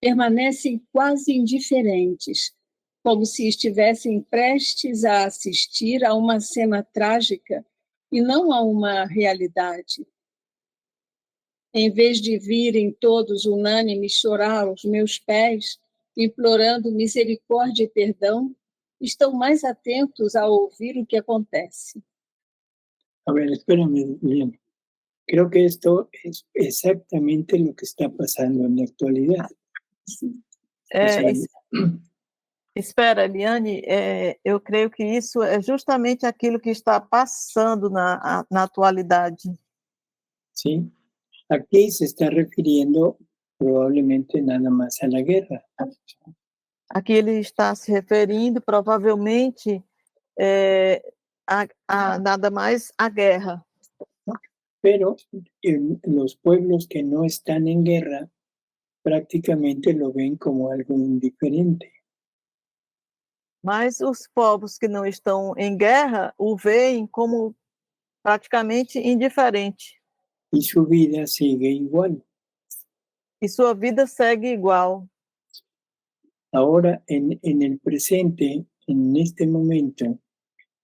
permanecem quase indiferentes, como se estivessem prestes a assistir a uma cena trágica e não a uma realidade. Em vez de virem todos unânimes chorar aos meus pés, implorando misericórdia e perdão, estão mais atentos a ouvir o que acontece. a ver, espérame, Eliane. Creo que esto es exactamente lo que está pasando en la actualidad. Espera, Eliane, eu creio que isso é justamente aquilo que está passando na atualidade. ¿Sí? Aquí se está refiriendo probablemente nada más a la guerra. Aqui ele está se referindo provavelmente a nada mais à guerra. Pero en los pueblos que no están en guerra prácticamente lo ven como algo indiferente. Mas os povos que não estão em guerra o veem como praticamente indiferente. Y su vida sigue igual. E sua vida segue igual. Ahora, en el presente, en este momento,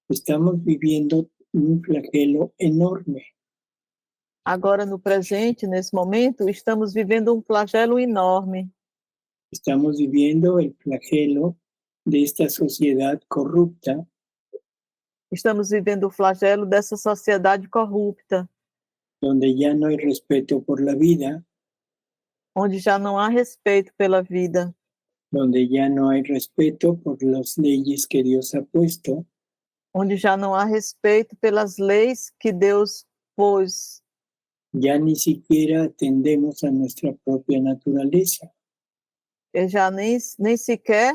estamos viviendo un flagelo enorme. Agora, no presente, nesse momento, estamos vivendo um flagelo enorme. Estamos viviendo el flagelo de esta sociedad corrupta, Estamos vivendo o flagelo dessa sociedade corrupta, donde ya no hay respeto por la vida, onde já não há respeito pela vida, donde ya no hay respeto por las leyes que Dios ha puesto, onde já não há respeito pelas leis que Deus pôs. ya ni siquiera atendemos a nuestra propia naturaleza. E já nem sequer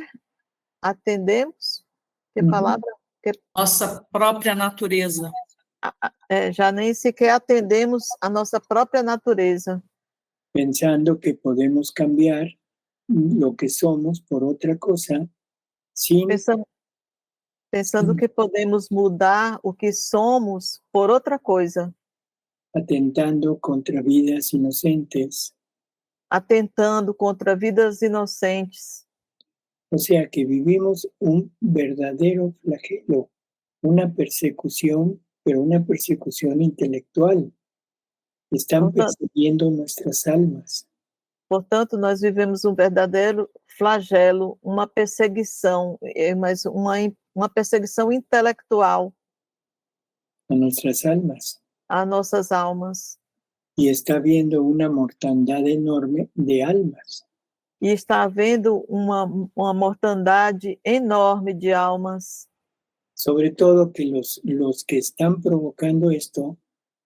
atendemos, que Uhum. palavra? Nossa própria natureza. Já nem sequer atendemos a nossa própria natureza, Pensando que podemos cambiar lo que somos por otra cosa, sin pensando que podemos mudar o que somos por outra coisa, atentando contra vidas inocentes. atentando contra vidas inocentes. O sea que vivimos un verdadero flagelo, una persecución, pero una persecución intelectual. Están persiguiendo nuestras almas. Portanto, nós vivemos um verdadeiro flagelo, uma perseguição, mas uma perseguição intelectual A nuestras almas. às nossas almas. Y está habiendo una mortandad enorme de almas. E está havendo uma mortandade enorme de almas. Sobre todo que los que están provocando esto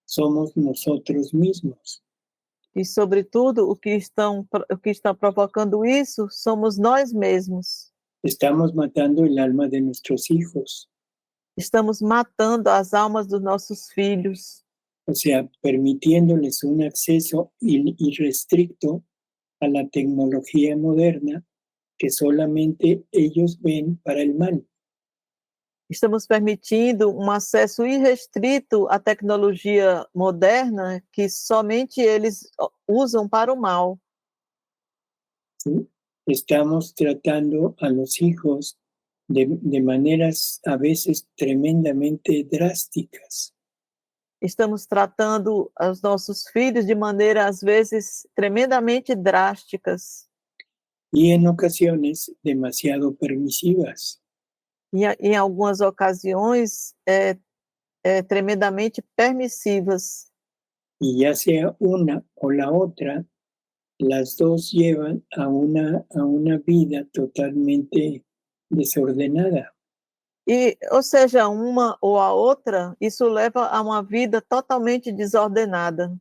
somos nosotros mismos. E, sobretudo, o que está provocando isso somos nós mesmos. Estamos matando el alma de nuestros hijos. Estamos matando as almas dos nossos filhos. O sea, permitiéndoles un acceso irrestricto a la tecnología moderna que solamente ellos ven para el mal. Estamos permitindo um acesso irrestrito à tecnologia moderna que somente eles usam para o mal. ¿Sí? Estamos tratando a los hijos de maneras a veces tremendamente drásticas. Estamos tratando os nossos filhos de maneira, às vezes, tremendamente drásticas. Y en ocasiones demasiado permisivas. E em algumas ocasiões, tremendamente permissivas. Y ya sea una o la otra, las dos llevan a una vida totalmente desordenada. E, ou seja, uma ou a outra, isso leva a uma vida totalmente desordenada.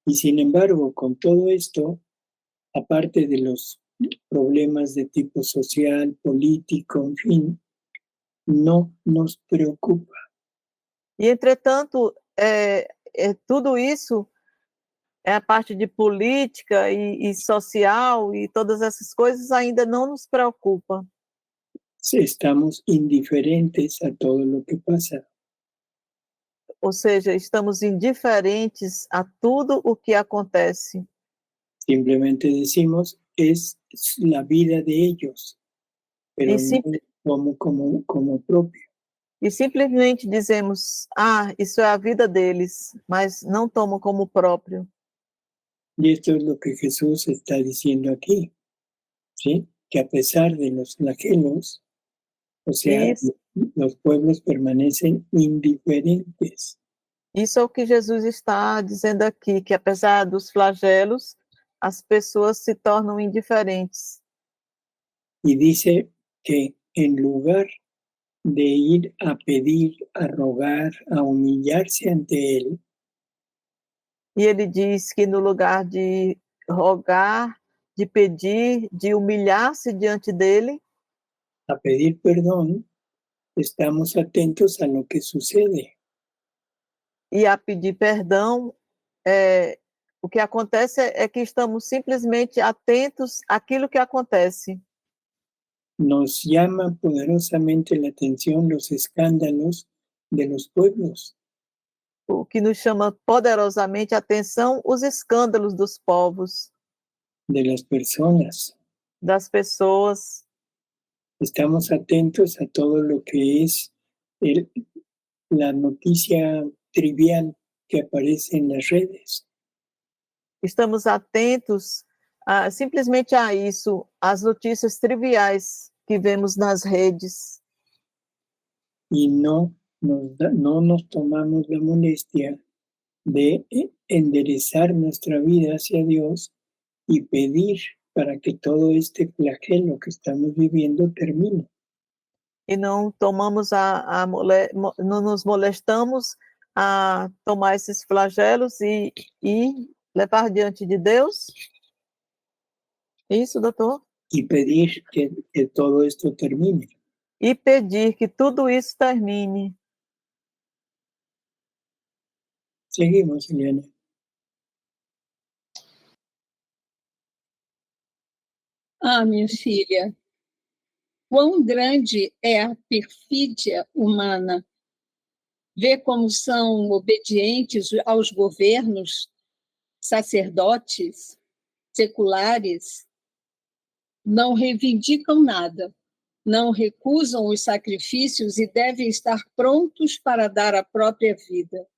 Y sin embargo, con todo esto, aparte de los problemas de tipo social, político, en fin, no nos preocupa. E, entretanto, tudo isso, a parte de política e social e todas essas coisas ainda não nos preocupa. Estamos indiferentes a todo lo que pasa. Ou seja, estamos indiferentes a tudo o que acontece. Simplemente decimos, es la vida de ellos, pero no como propio. E simplesmente dizemos, isso é a vida deles, mas não tomam como próprio. Y esto es lo que Jesús está diciendo aquí, ¿sí? Que a pesar de los flagelos, o sea, los pueblos permanecen indiferentes. Isso é o que Jesus está dizendo aqui, que apesar dos flagelos, as pessoas se tornam indiferentes. Y dice que en lugar de ir a pedir, a rogar, a humillarse ante Él, e ele diz que no lugar de rogar, de pedir, de humilhar-se diante dele, a pedir perdón, estamos atentos a lo que sucede. e a pedir perdão, o que acontece é que estamos simplesmente atentos àquilo que acontece. Nos llama poderosamente la atención los escándalos de los pueblos. O que nos chama poderosamente a atenção, os escândalos dos povos, De las personas. das pessoas. Estamos atentos a todo lo que es la noticia trivial que aparece en las redes. Estamos atentos simplesmente a isso, às notícias triviais que vemos nas redes. Y no nos tomamos la molestia de enderezar nuestra vida hacia Dios y pedir para que todo este flagelo que estamos viviendo termine. E não tomamos não nos molestamos a tomar esses flagelos e levar diante de Deus. Isso, doutor? Y pedir que todo esto termine. E pedir que tudo isso termine. Seguimos, Eliana. Minha filha, quão grande é a perfídia humana. Vê como são obedientes aos governos, sacerdotes, seculares, não reivindicam nada, não recusam os sacrifícios e devem estar prontos para dar a própria vida.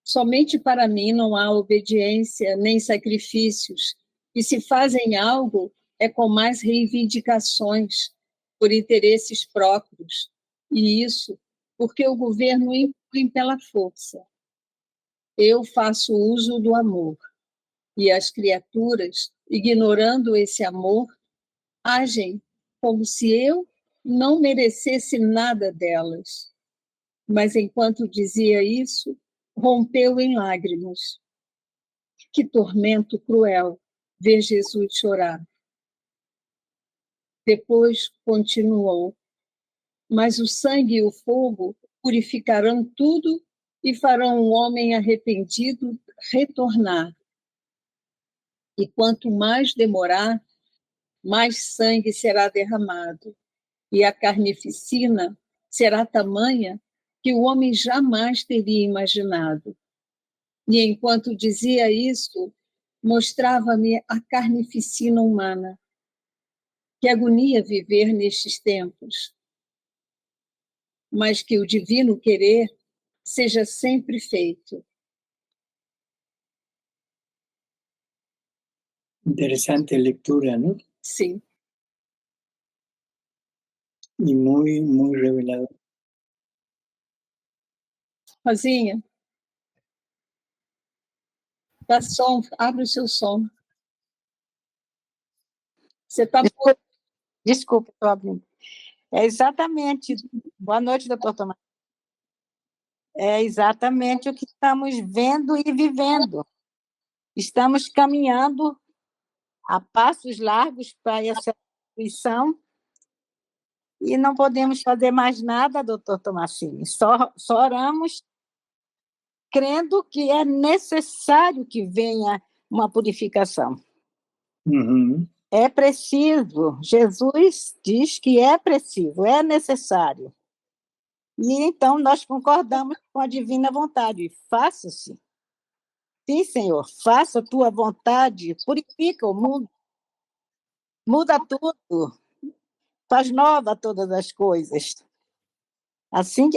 Somente para mim não há obediência nem sacrifícios, e se fazem algo é com mais reivindicações, por interesses próprios, e isso porque o governo impõe pela força. Eu faço uso do amor, e as criaturas, ignorando esse amor, agem como se eu não merecesse nada delas. Mas enquanto dizia isso, rompeu em lágrimas. Que tormento cruel ver Jesus chorar. Depois continuou: mas o sangue e o fogo purificarão tudo e farão um homem arrependido retornar. E quanto mais demorar, mais sangue será derramado, e a carnificina será tamanha que o homem jamais teria imaginado. E enquanto dizia isso, mostrava-me a carnificina humana. Que agonia viver nestes tempos. Mas que o divino querer seja sempre feito. Interesante lectura, ¿no? Sim. Y muy, muy revelador. Rosinha, dá som, abre o seu som. Você está... Desculpa, estou abrindo. É exatamente. Boa noite, doutor Tomás. É exatamente o que estamos vendo e vivendo. Estamos caminhando a passos largos para essa instituição e não podemos fazer mais nada, doutor Tomasini. Só oramos crendo que é necessário que venha uma purificação. Uhum. É preciso. Jesus diz que é preciso, é necessário. E então nós concordamos com a divina vontade. Faça-se. Sim, Senhor, faça a tua vontade, purifica o mundo, muda tudo, faz nova todas as coisas. Assim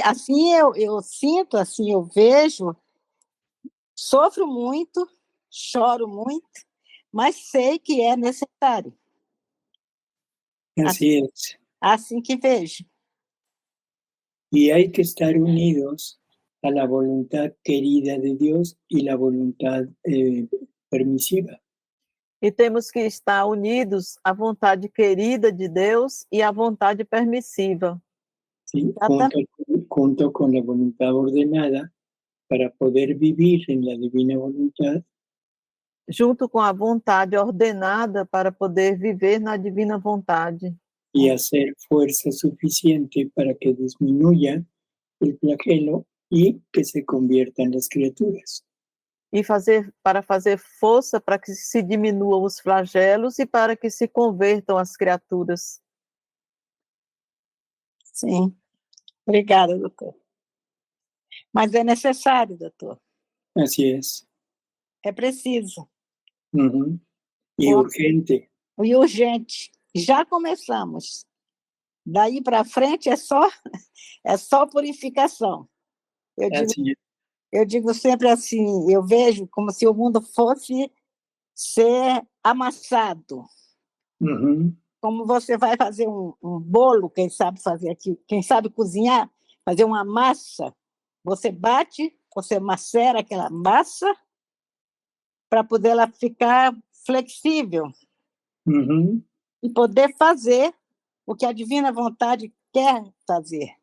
eu sinto, assim eu vejo, sofro muito, choro muito, mas sei que é necessário. Así es. Assim que vejo. Y hay que estar unidos a la voluntad querida de Dios y la voluntad permisiva. E temos que estar unidos à vontade querida de Deus e à vontade permissiva. ¿Sí? Junto con la voluntad ordenada para poder vivir en la divina voluntad. Junto com a vontade ordenada para poder viver na divina vontade. Y hacer fuerza suficiente para que disminuya el flagelo y que se conviertan las criaturas. E para fazer força para que se diminuam os flagelos e para que se convertam as criaturas. Sim. Obrigada, doutor. Mas é necessário, doutor. Así es. É preciso. Ujú. Y Bom. urgente. E urgente. Já começamos. Daí para frente é só purificação. Así es. Eu digo sempre assim, eu vejo como se o mundo fosse ser amassado. Ujú. Como você vai fazer um bolo, quem sabe fazer aqui, quem sabe cozinhar, fazer uma massa, você bate, você macera aquela massa para poder ela ficar flexível Ujú. e poder fazer o que a divina vontade quer fazer.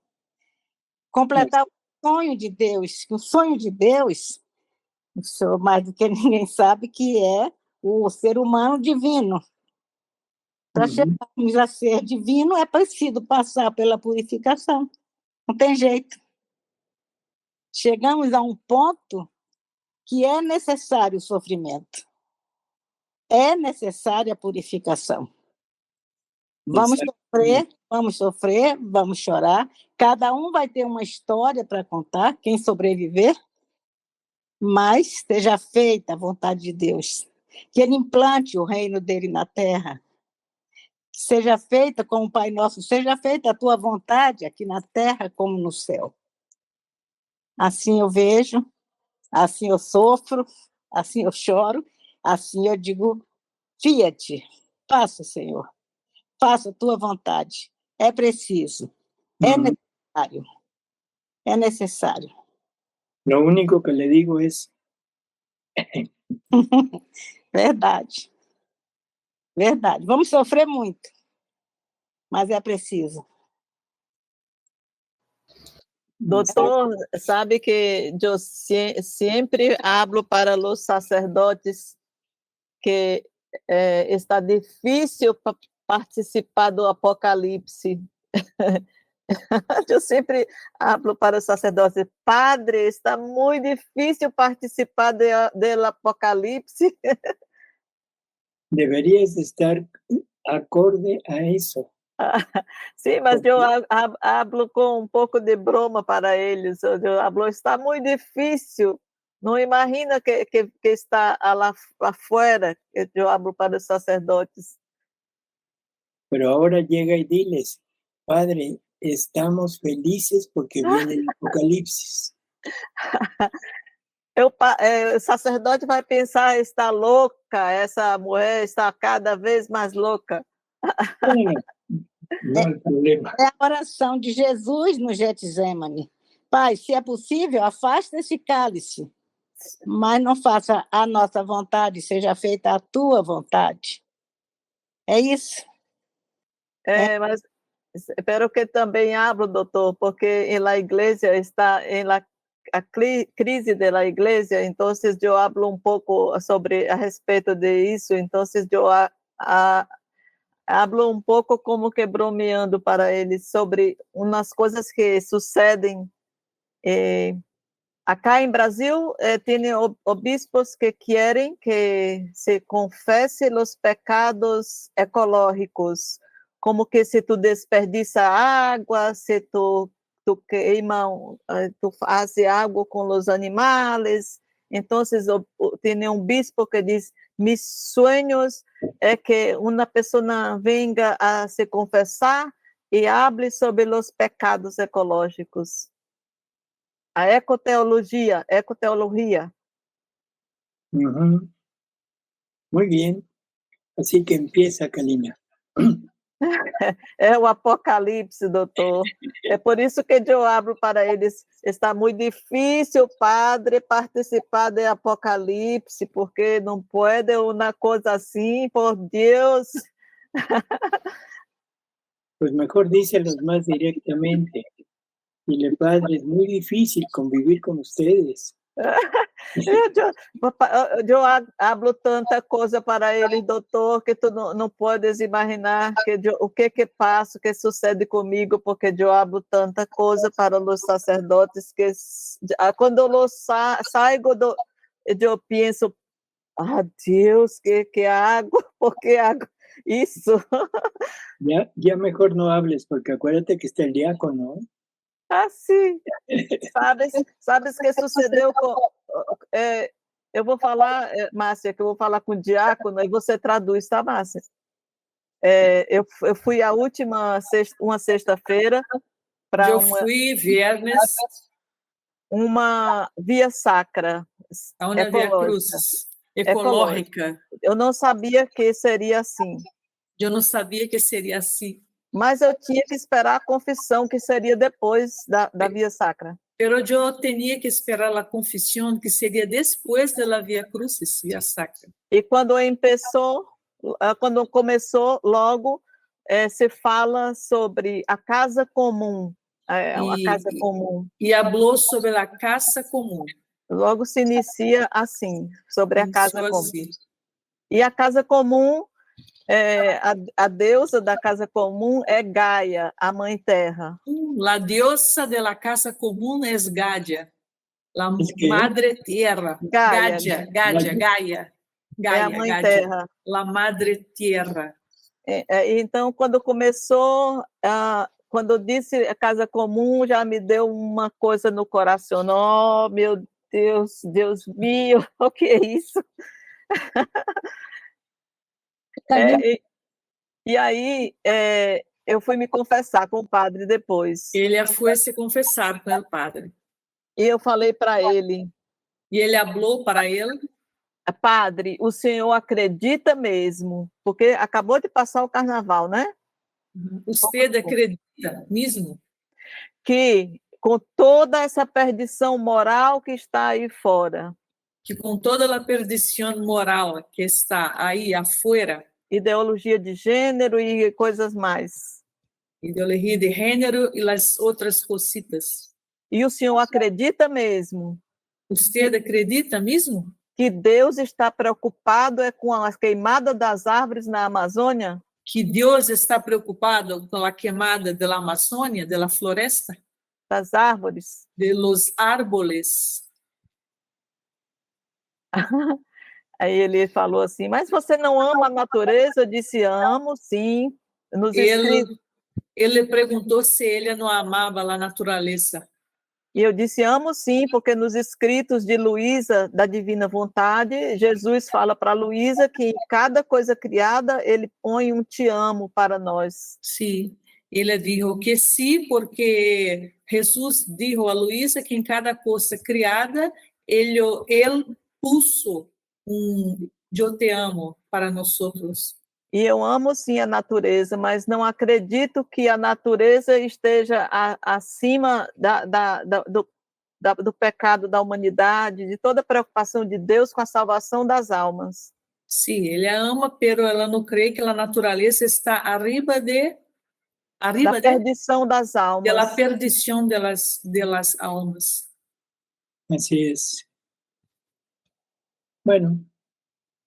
Completar o sonho de Deus, que o sonho de Deus, isso mais do que ninguém sabe, que é o ser humano divino. Para chegarmos a ser divino, é preciso passar pela purificação. Não tem jeito. Chegamos a um ponto que é necessário o sofrimento. É necessária a purificação. Vamos sofrer, vamos chorar. Cada um vai ter uma história para contar, quem sobreviver, mas esteja feita a vontade de Deus. Que Ele implante o reino dele na terra. Que seja feita como o Pai Nosso, seja feita a tua vontade aqui na terra como no céu. Assim eu vejo, assim eu sofro, assim eu choro, assim eu digo, fia-te, faça, Senhor, faça a tua vontade. É preciso, é necessário, é necessário. Lo único que le digo es, Verdade, verdade. Vamos sofrer muito, mas é preciso. Doutor, sabe que eu sempre hablo para os sacerdotes que está difícil participar do Apocalipse. Eu sempre hablo para os sacerdotes, padre, está muito difícil participar do Apocalipse. deberías estar acorde a eso. Sim, mas eu hablo com um pouco de broma para eles. Eu hablo, está muito difícil. Não imagina que está lá fora. Eu hablo para os sacerdotes. Pero ahora llega y diles, Padre, estamos felices porque viene el Apocalipsis. O sacerdote vai pensar, está louca, essa mulher está cada vez mais louca. Bueno, no hay problema. É a oração de Jesus no Getsemane. Pai, se é possível, afasta esse cálice, mas não faça a nossa vontade, seja feita a tua vontade. É isso. Mas espero que também hablo, doutor, porque na igreja está a crise da igreja, então eu hablo um pouco sobre a respeito de isso, então eu hablo um pouco como que bromeando para eles sobre umas coisas que sucedem. Acá em Brasil, tem obispos que querem que se confesse os pecados ecológicos, como que se tu desperdiça água, se tu queima, tu faz água com os animais. Então, tem um bispo que diz, mis sonhos é que uma pessoa venha a se confessar e hable sobre os pecados ecológicos. A ecoteologia. Ujú. Muy bien. Así que empieza, Kalina. É o Apocalipse, doutor. É por isso que eu abro para eles. Está muito difícil, padre, participar do Apocalipse, porque não pode uma coisa assim, por Deus. Pues mejor díselos más directamente. Dile, Padre, es muy difícil convivir con ustedes. Eu hablo tanta coisa para eles, doutor, que tu não podes imaginar o que passa, o que sucede comigo, porque eu hablo tanta coisa para os sacerdotes que quando eu saio eu penso, Deus, que água, porque água, isso. Ya mejor no hables, porque acuérdate que está el diácono. Sim. Sabes que sucedeu com... eu vou falar, Márcia, que eu vou falar com o diácono, e você traduz, tá, Márcia? Eu fui a última uma sexta-feira para Eu fui viernes uma via sacra a uma via cruzes ecológica. Eu não sabia que seria assim. Eu não sabia que seria assim. Mas eu tinha que esperar a confissão, que seria depois da via sacra. Pero eu tinha que esperar a confissão, que seria depois da via crucis, via sacra. E quando começou, logo se fala sobre a casa comum, a casa comum. E falou sobre a casa comum. Logo se inicia assim, sobre a casa comum. E a casa comum, a deusa da casa comum é Gaia, a mãe terra. A deusa da casa comum é Gaia, a madre terra. Gaia. É a mãe terra. A madre terra. Então, quando começou, quando eu disse a casa comum, já me deu uma coisa no coração. Oh, meu Deus, Deus meu, o que é isso? E aí, eu fui me confessar com o padre depois. Ele foi se confessar com o padre. E eu falei para ele. E ele falou para ele. Padre, o senhor acredita mesmo? Porque acabou de passar o carnaval, né? Você acredita mesmo? Que com toda essa perdição moral que está aí fora. Que com toda a perdição moral que está aí afuera. Ideologia de gênero e coisas mais. Ideologia de gênero e as outras cositas. E o senhor acredita mesmo? Você acredita mesmo? Que Deus está preocupado com a queimada das árvores na Amazônia? Que Deus está preocupado com a queimada da Amazônia, da floresta? Das árvores? De los árboles. Aí ele falou assim, mas você não ama a natureza? Eu disse, amo, sim. Ele perguntou se ele não amava a natureza. E eu disse, amo sim, porque nos escritos de Luísa, da Divina Vontade, Jesus fala para Luísa que em cada coisa criada, ele põe um te amo para nós. Sim, ele disse que sim, porque Jesus disse a Luísa que em cada coisa criada, ele puso eu te amo para nós outros. E eu amo sim a natureza, mas não acredito que a natureza esteja acima do pecado da humanidade, de toda a preocupação de Deus com a salvação das almas. Sim, ele a ama, pero ela não crê que a natureza está arriba da perdição das almas. Da perdição das almas. Así es. Bueno,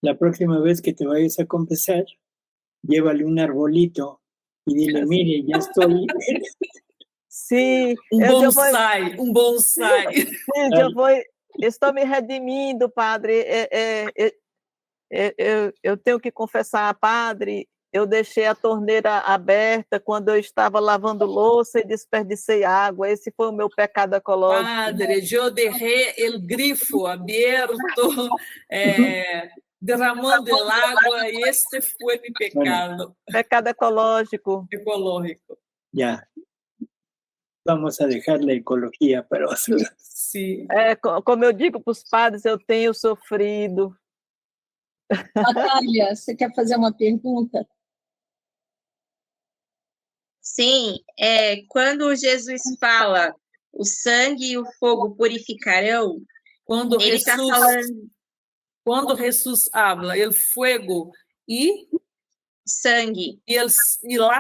la próxima vez que te vayas a confesar, llévale un arbolito y dile, mire, ya estoy. Sim, um bonsai. Sim, estou me redimindo, padre. Eu tenho que confessar, padre, eu deixei a torneira aberta quando eu estava lavando louça e desperdicei água. Esse foi o meu pecado ecológico. Padre, eu deixei o grifo aberto, derramando água, e este foi meu pecado. Pecado ecológico. Ecológico. Ya. Vamos a dejar la ecología para otro. Sim. Como eu digo para os padres, eu tenho sofrido. Natália, você quer fazer uma pergunta? Sim, quando Jesus fala o sangue e o fogo purificarão, quando ele está falando... Quando Jesus habla, o fogo e sangue e a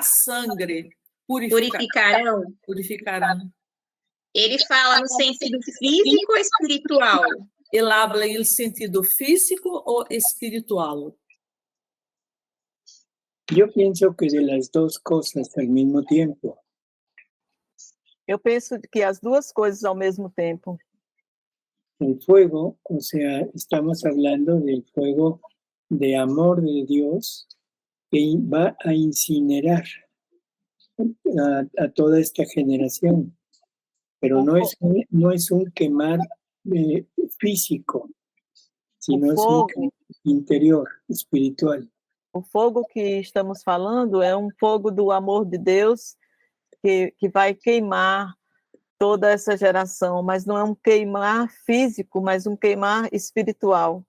sangre purificarão. Ele fala no sentido físico ou espiritual? Ele habla em sentido físico ou espiritual? Yo pienso que de las dos cosas al mismo tiempo. Eu penso que as duas coisas ao mesmo tempo. El fuego, o sea, estamos hablando del fuego de amor de Dios que va a incinerar a toda esta generación. Pero no es un quemar físico, sino es un quemar interior, espiritual. O fogo que estamos falando é um fogo do amor de Deus que vai queimar toda essa geração, mas não é um queimar físico, mas um queimar espiritual.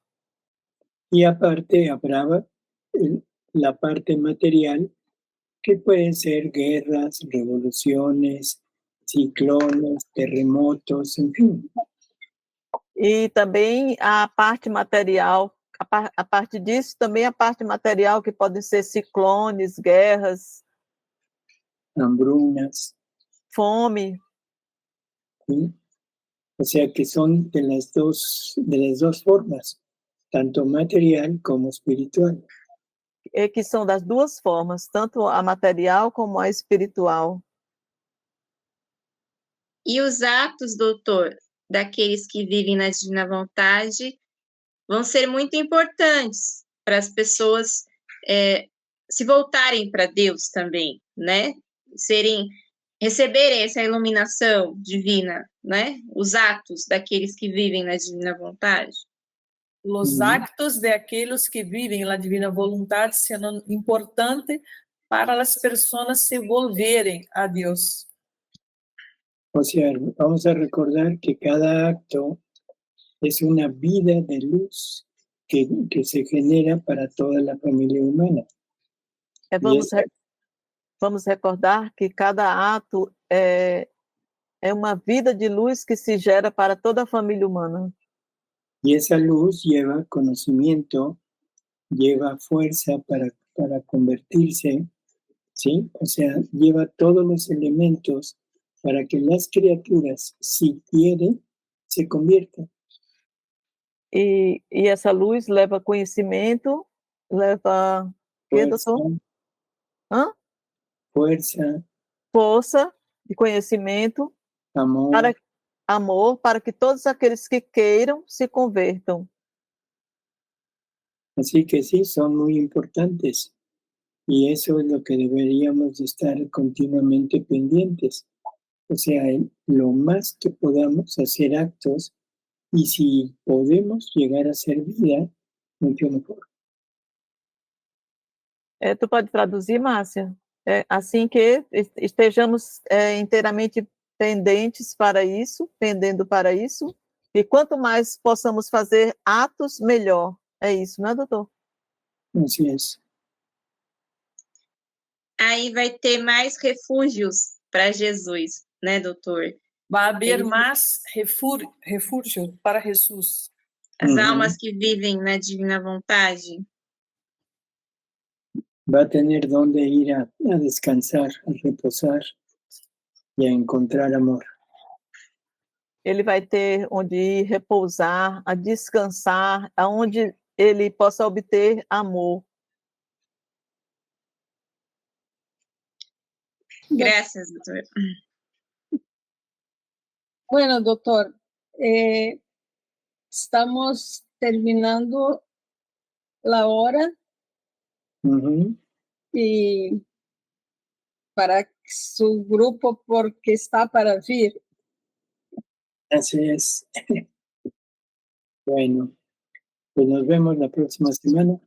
Y aparte habrá la parte material, que pueden ser guerras, revoluciones, ciclones, terremotos, en fin. E também a parte material, a parte disso também a parte material, que podem ser ciclones, guerras, Hambrunas, fome. ¿sí? O sea que son de las dos formas, tanto material como espiritual. Que são das duas formas, tanto a material como a espiritual. E os atos, doutor, daqueles que vivem na divina vontade vão ser muito importantes para as pessoas se voltarem para Deus também, né? Receberem essa iluminação divina, né? Os atos daqueles que vivem na divina vontade. Os actos de aqueles que vivem na divina vontade serão importantes para as pessoas se volverem a Deus. O sea, vamos a recordar que cada acto es una vida de luz que se genera para toda la familia humana. Vamos recordar que cada ato é uma vida de luz que se gera para toda a família humana. Y esa luz lleva conocimiento, lleva fuerza para convertirse, ¿sí? O sea, lleva todos los elementos para que las criaturas, si quieren, se conviertan. E essa luz leva conhecimento, leva... Força e conhecimento, amor, para que todos aqueles que queiram se convertam. Así que sí, son muy importantes. Y eso es lo que deberíamos estar continuamente pendientes. O sea, lo más que podamos hacer actos, y si podemos llegar a ser vida, mucho mejor. Tu pode traduzir, Márcia? Assim que estejamos inteiramente pendentes para isso, pendendo para isso, e quanto mais possamos fazer atos, melhor. É isso, não é, doutor? Así es. Aí vai ter mais refúgios para Jesus, né, doutor? Vai haver mais refúgio para Jesus. As almas que vivem na divina vontade. Va a tener donde ir a descansar, a reposar y a encontrar amor. Ele vai ter onde ir repousar, a descansar, aonde ele possa obter amor. Gracias, doctor. Bueno, doctor, estamos terminando la hora y para su grupo, porque está para vir. Así es. Bueno, pues nos vemos la próxima semana.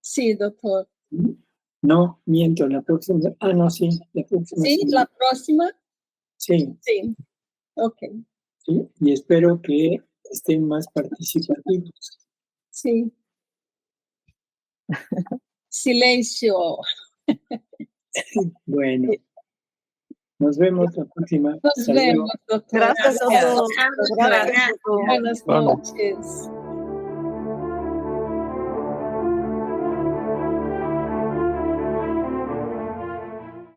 Sí, doctor. No, miento, la próxima. No, sí, la próxima. Sí, semana. la próxima. Sí. Sí, ok. Sí, y espero que estén más participativos. Sí. Silencio. Bueno, nos vemos la próxima. Nos vemos, doctor. Gracias, doutor. Gracias. Buenas noches.